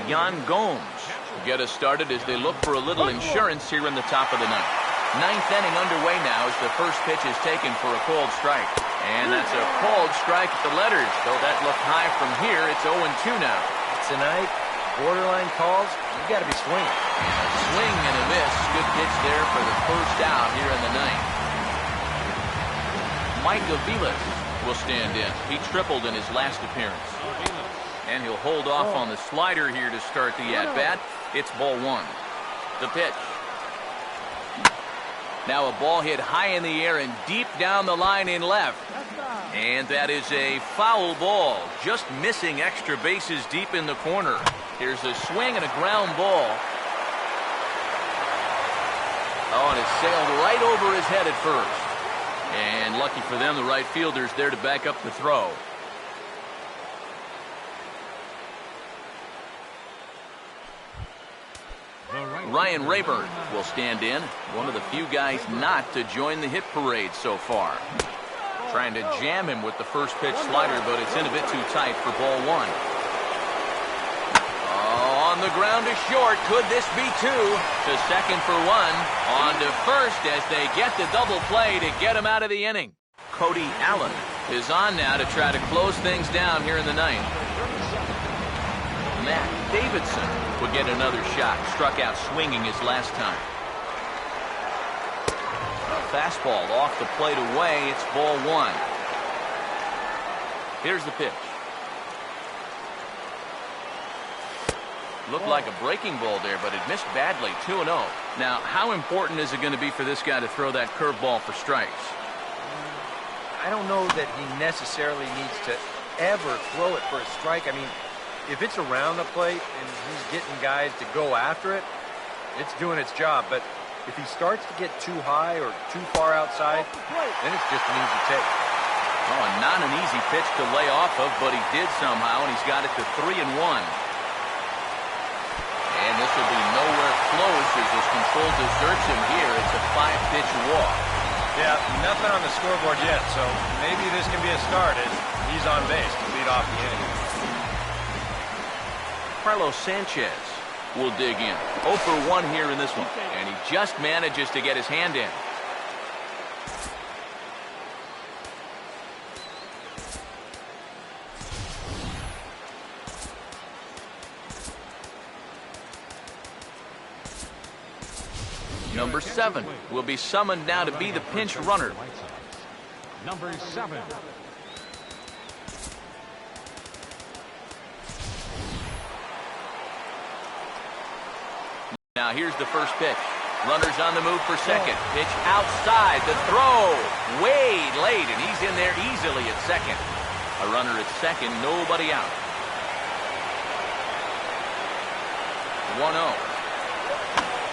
S1: Yan Gomes will get us started as they look for a little insurance here in the top of the ninth. 9th inning underway now as the first pitch is taken for a called strike. And that's a called strike at the letters. Though that looked high from here, it's 0-2 now.
S3: Tonight, borderline calls, you got to be swinging.
S1: A swing and a miss. Good pitch there for the first out here in the ninth. Mike Aviles will stand in. He tripled in his last appearance. And he'll hold off on the slider here to start the at-bat. It's ball 1. The pitch. Now a ball hit high in the air and deep down the line in left. And that is a foul ball, just missing extra bases deep in the corner. Here's a swing and a ground ball. Oh, and it sailed right over his head at first. And lucky for them, the right fielder's there to back up the throw. Ryan Rayburn will stand in, one of the few guys not to join the hit parade so far. Trying to jam him with the first pitch slider, but it's in a bit too tight for ball one. Oh, on the ground to short. Could this be two? To second for one. On to first as they get the double play to get him out of the inning. Cody Allen is on now to try to close things down here in the ninth. Matt Davidson would get another shot. Struck out swinging his last time. A fastball off the plate away. It's ball one. Here's the pitch. Looked like a breaking ball there, but it missed badly. 2-0. Now, how important is it going to be for this guy to throw that curveball for strikes?
S3: I don't know that he necessarily needs to ever throw it for a strike. I mean, if it's around the plate and he's getting guys to go after it, it's doing its job. But if he starts to get too high or too far outside, then it's just an easy take.
S1: Oh, and not an easy pitch to lay off of, but he did somehow, and he's got it to 3-1. And this will be nowhere close as his control deserts him here. It's a 5-pitch walk.
S3: Yeah, nothing on the scoreboard yet, so maybe this can be a start as he's on base to lead off the inning.
S1: Carlos Sanchez will dig in. 0 for 1 here in this one, and he just manages to get his hand in. Number 7 will be summoned now to be the pinch runner.
S2: Number 7.
S1: Now here's the first pitch. Runners on the move for second. Pitch outside. The throw way late, and he's in there easily at second. A runner at second, nobody out. 1-0.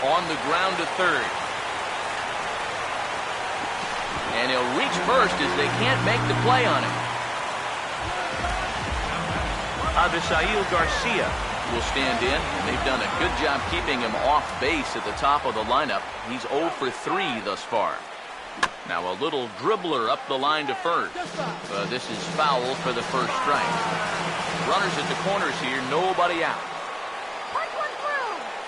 S1: On the ground to third. And he'll reach first as they can't make the play on him. Avisail Garcia will stand in, and they've done a good job keeping him off base at the top of the lineup. He's 0 for 3 thus far. Now a little dribbler up the line to first. This is foul for the first strike. Runners at the corners here, nobody out.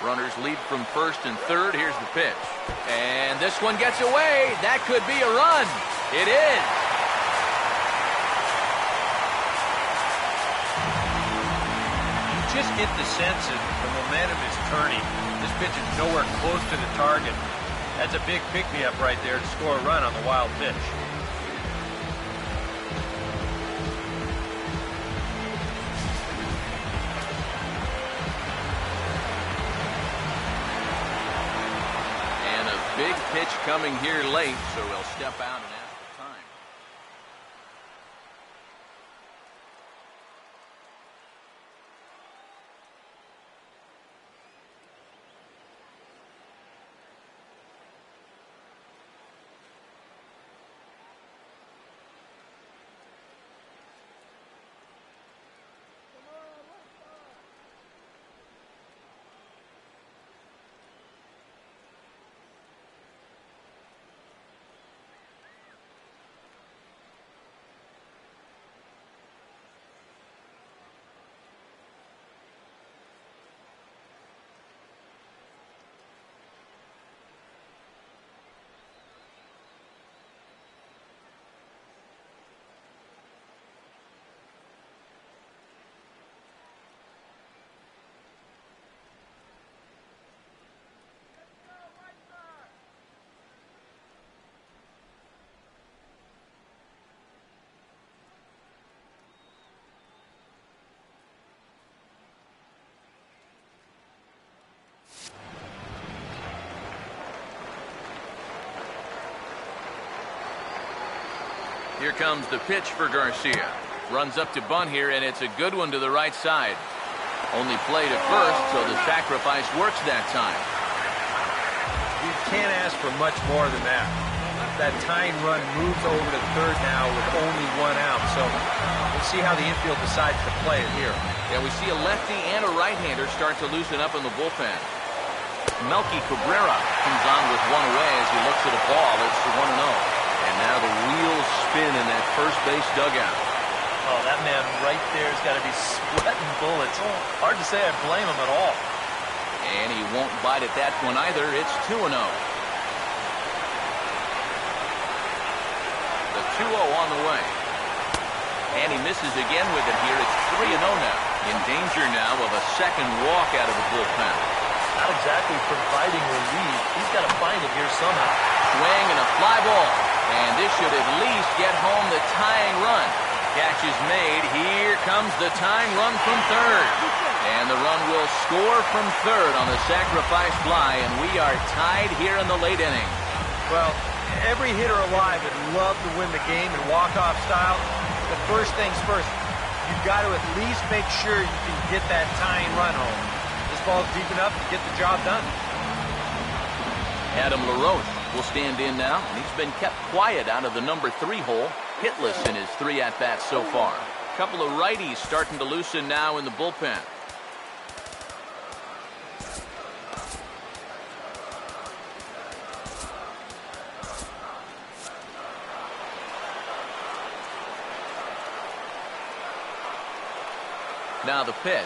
S1: Runners lead from first and third. Here's the pitch. And this one gets away. That could be a run. It is.
S3: You just get the sense that the momentum is turning. This pitch is nowhere close to the target. That's a big pick-me-up right there to score a run on the wild pitch.
S1: Big pitch coming here late, so he'll step out and ask for time. Here comes the pitch for Garcia. Runs up to bunt here, and it's a good one to the right side. Only play to first, so the sacrifice works that time.
S3: You can't ask for much more than that. That tying run moves over to third now with only 1 out, so we'll see how the infield decides to play it here.
S1: Yeah, we see a lefty and a right-hander start to loosen up in the bullpen. Melky Cabrera comes on with one away as he looks at a ball. It's the 1-0. And now the wheels spin in that first base dugout.
S4: Oh, that man right there has got to be sweating bullets. Hard to say I blame him at all.
S1: And he won't bite at that one either. It's 2-0. The 2-0 on the way. And he misses again with it here. It's 3-0 now. In danger now of a second walk out of the bullpen.
S4: Not exactly providing relief. He's got to find it here somehow.
S1: Swing and a fly ball. And this should at least get home the tying run. Catch is made. Here comes the tying run from third. And the run will score from third on the sacrifice fly. And we are tied here in the late inning.
S3: Well, every hitter alive would love to win the game in walk-off style. But first things first, you've got to at least make sure you can get that tying run home. This ball's deep enough to get the job done.
S1: Adam LaRoche will stand in now, and he's been kept quiet out of the number 3 hole, hitless in his 3 at-bats so far. A couple of righties starting to loosen now in the bullpen. Now the pitch.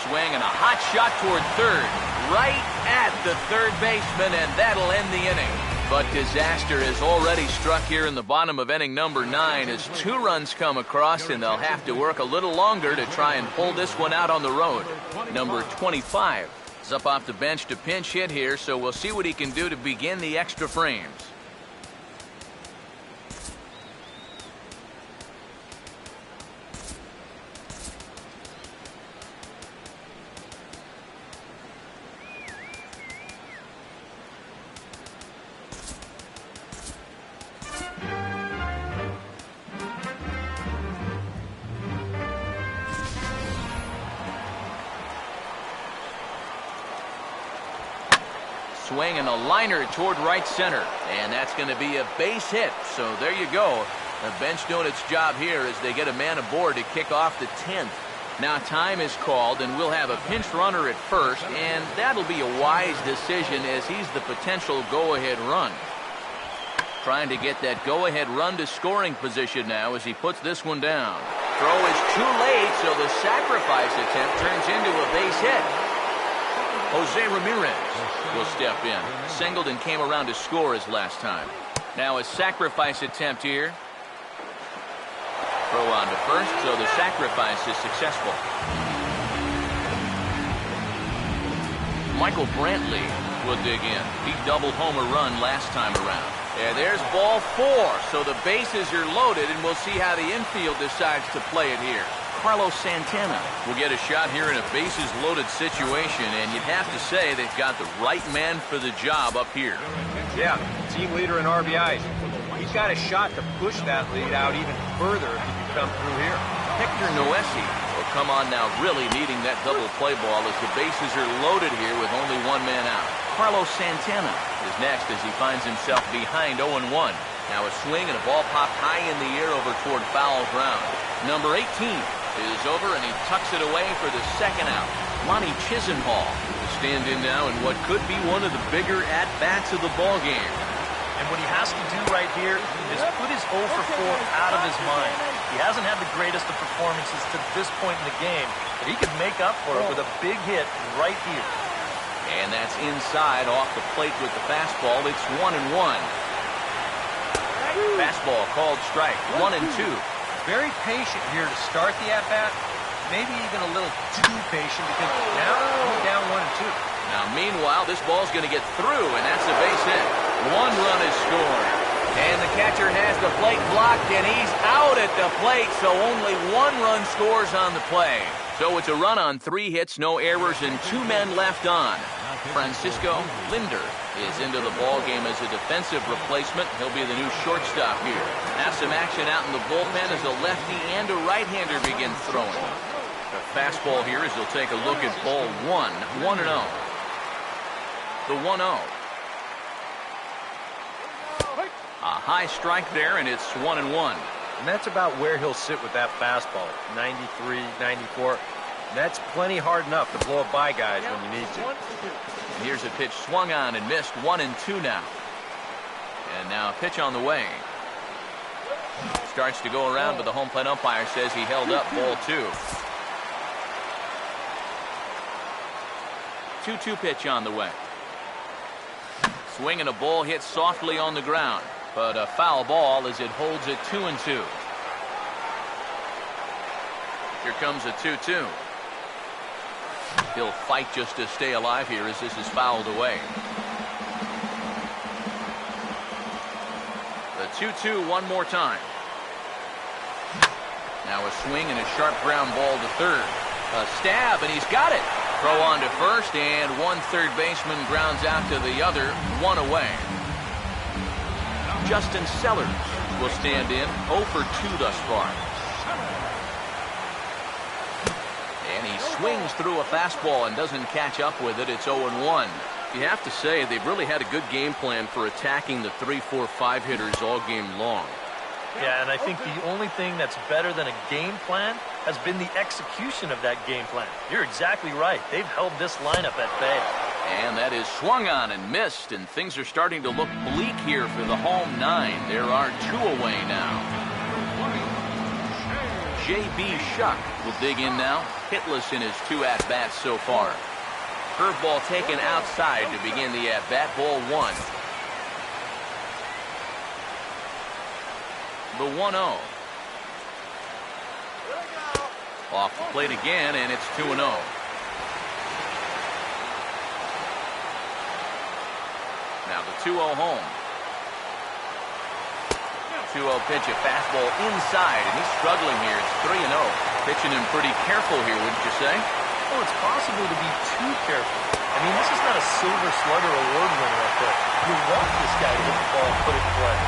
S1: Swing and a hot shot toward third. Right at the third baseman, and that'll end the inning. But disaster has already struck here in the bottom of inning number 9 as 2 runs come across, and they'll have to work a little longer to try and pull this one out on the road. Number 25 is up off the bench to pinch hit here, so we'll see what he can do to begin the extra frames. Swing and a liner toward right center, and that's going to be a base hit. So there you go. The bench doing its job here as they get a man aboard to kick off the 10th. Now time is called, and we'll have a pinch runner at first, and that'll be a wise decision as he's the potential go-ahead run. Trying to get that go-ahead run to scoring position now as he puts this one down. Throw is too late, so the sacrifice attempt turns into a base hit. Jose Ramirez will step in. Singled and came around to score his last time. Now a sacrifice attempt here. Throw on to first, so the sacrifice is successful. Michael Brantley will dig in. He doubled home a run last time around. Yeah, there's ball 4, so the bases are loaded, and we'll see how the infield decides to play it here. Carlos Santana will get a shot here in a bases-loaded situation, and you'd have to say they've got the right man for the job up here.
S3: Yeah, team leader in RBIs. He's got a shot to push that lead out even further if he can come through here.
S1: Hector Noesi will come on now, really needing that double play ball as the bases are loaded here with only 1 man out. Carlos Santana is next as he finds himself behind 0-1. Now a swing and a ball popped high in the air over toward foul ground. Number 18 is over, and he tucks it away for the second out. Lonnie Chisenhall will stand in now in what could be one of the bigger at-bats of the ball game.
S4: And what he has to do right here is put his 0 for 4 out of his mind. He hasn't had the greatest of performances to this point in the game, but he could make up for it with a big hit right here.
S1: And that's inside off the plate with the fastball. It's 1-1. Fastball called strike. 1-2.
S3: Very patient here to start the at-bat. Maybe even a little too patient because now we're down 1-2.
S1: Now, meanwhile, this ball's going to get through, and that's a base hit. 1 run is scored. And the catcher has the plate blocked, and he's out at the plate, so only 1 run scores on the play. So it's a run on 3 hits, no errors, and 2 men left on. Francisco Linder is into the ball game as a defensive replacement. He'll be the new shortstop here. Now some action out in the bullpen as a lefty and a right-hander begin throwing. A fastball here as he'll take a look at ball 1. 1-0. The 1-0. A high strike there, and it's 1-1.
S3: And that's about where he'll sit with that fastball. 93, 94. That's plenty hard enough to blow up by guys when you need to.
S1: And here's a pitch swung on and missed. 1-2 now. And now a pitch on the way. Starts to go around, but the home plate umpire says he held up. Ball 2. 2-2 pitch on the way. Swing and a ball hit softly on the ground, but a foul ball as it holds it 2-2. Here comes a 2-2. He'll fight just to stay alive here as this is fouled away. The 2-2 one more time. Now a swing and a sharp ground ball to third. A stab, and he's got it. Throw on to first, and one third baseman grounds out to the other. 1 away. Justin Sellers will stand in. 0 for 2 thus far. And he swings through a fastball and doesn't catch up with it. It's 0-1.
S5: You have to say they've really had a good game plan for attacking the 3, 4, 5 hitters all game long.
S4: Yeah, and I think the only thing that's better than a game plan has been the execution of that game plan. You're exactly right. They've held this lineup at bay.
S1: And that is swung on and missed, and things are starting to look bleak here for the home 9. There are 2 away now. J.B. Shuck will dig in now, hitless in his 2 at-bats so far. Curveball taken outside to begin the at-bat. Ball 1. The 1-0. Off the plate again, and it's 2-0. Now the 2-0 home. 2-0 pitch, a fastball inside, and he's struggling here. It's 3-0. Pitching him pretty careful here, wouldn't you say?
S4: Oh, it's possible to be too careful. I mean, this is not a Silver Slugger award winner up there. You want this guy to hit the ball and put it in play.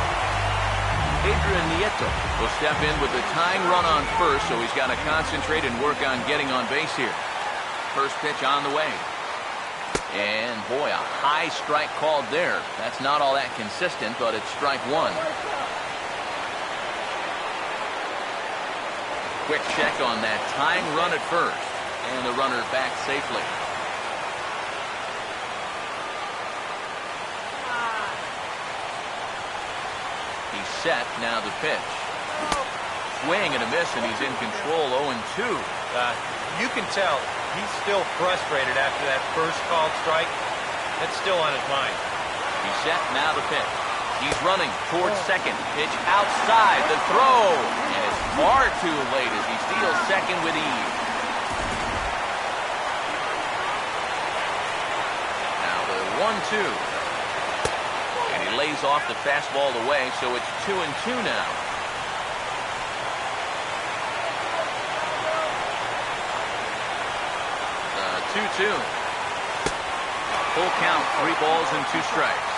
S1: Adrian Nieto will step in with the tying run on first, so he's got to concentrate and work on getting on base here. First pitch on the way. And, boy, a high strike called there. That's not all that consistent, but it's strike 1. Quick check on that tying run at first. And the runner back safely. He's set. Now the pitch. Swing and a miss, and he's in control. 0-2.
S3: You can tell he's still frustrated after that first called strike. That's still on his mind.
S1: He's set. Now the pitch. He's running towards second. Pitch outside. The throw. And it's far too late as he steals second with ease. Now the 1-2. And he lays off the fastball away, so it's 2-2 now. The 2-2. Full count, 3 balls and 2 strikes.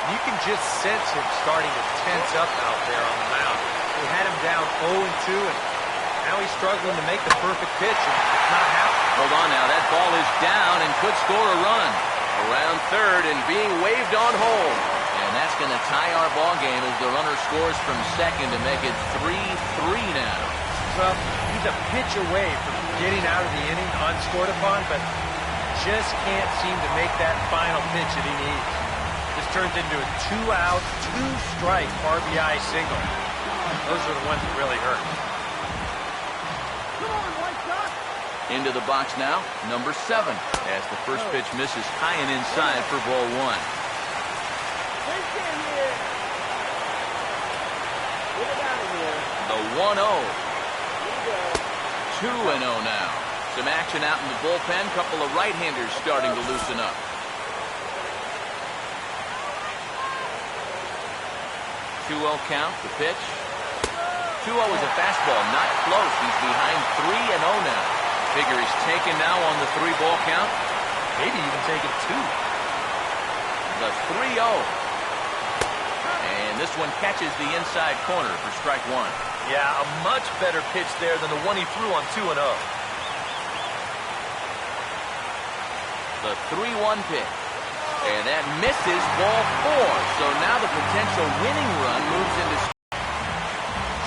S3: You can just sense him starting to tense up out there on the mound. We had him down 0-2, and now he's struggling to make the perfect pitch, and it's not happening.
S1: Hold on now, that ball is down and could score a run. Around third and being waved on home. And that's going to tie our ball game as the runner scores from second to make it 3-3 now.
S3: Well, he's a pitch away from getting out of the inning unscored upon, but just can't seem to make that final pitch that he needs. This turns into a 2-out, 2-strike RBI single. Those are the ones that really hurt.
S1: Into the box now, number 7, as the first pitch misses high and inside for ball 1. The 1-0. 2-0 now. Some action out in the bullpen. Couple of right-handers starting to loosen up. 2-0 count, the pitch. 2-0 is a fastball, not close. He's behind 3-0 now. Figure he's taken now on the 3-ball count.
S4: Maybe even taking 2.
S1: The 3-0. And this one catches the inside corner for strike 1.
S4: Yeah, a much better pitch there than the one he threw on 2-0.
S1: The 3-1 pitch. And that misses ball 4. So now the potential winning run moves into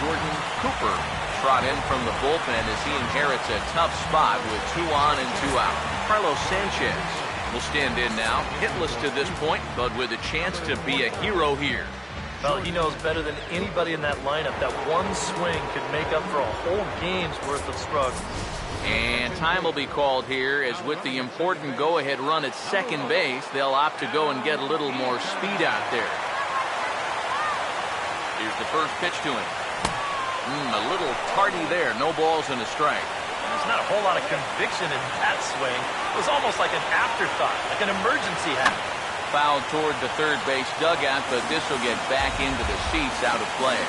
S1: Jordan Cooper trot in from the bullpen as he inherits a tough spot with 2 on and 2 out. Carlos Sanchez will stand in now, hitless to this point, but with a chance to be a hero here.
S4: Well, he knows better than anybody in that lineup that one swing could make up for a whole game's worth of struggle.
S1: And time will be called here as with the important go-ahead run at second base, they'll opt to go and get a little more speed out there. Here's the first pitch to him. A little tardy there. No balls and a strike.
S4: There's not a whole lot of conviction in that swing. It was almost like an afterthought, like an emergency happen.
S1: Fouled toward the third base dugout, but this will get back into the seats out of play.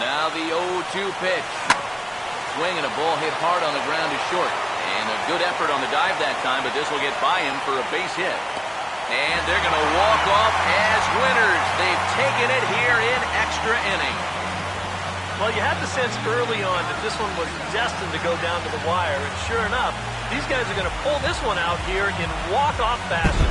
S1: Now the 0-2 pitch. Swing and a ball hit hard on the ground is short. And a good effort on the dive that time, but this will get by him for a base hit. And they're going to walk off as winners. They've taken it here in extra innings.
S4: Well, you had the sense early on that this one was destined to go down to the wire, and sure enough, these guys are going to pull this one out here in walk-off fashion.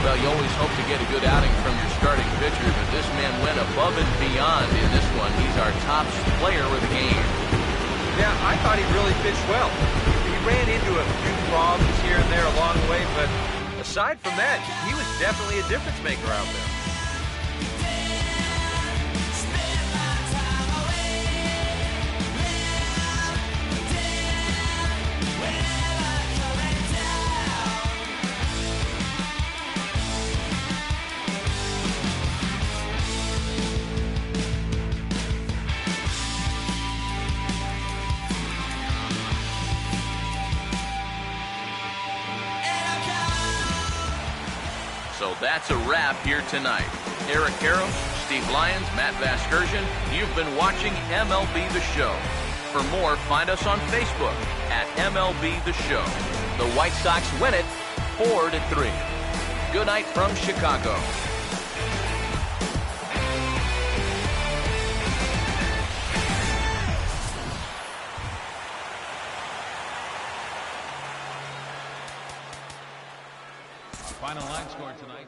S1: Well, you always hope to get a good outing from your starting pitcher, but this man went above and beyond in this one. He's our top player of the game.
S3: Yeah, I thought he really pitched well. He ran into a few problems here and there along the way, but aside from that, he was definitely a difference maker out there.
S1: So that's a wrap here tonight. Eric Karros, Steve Lyons, Matt Vasgersian, you've been watching MLB The Show. For more, find us on Facebook at MLB The Show. The White Sox win it 4-3. Good night from Chicago.
S2: Final line score tonight.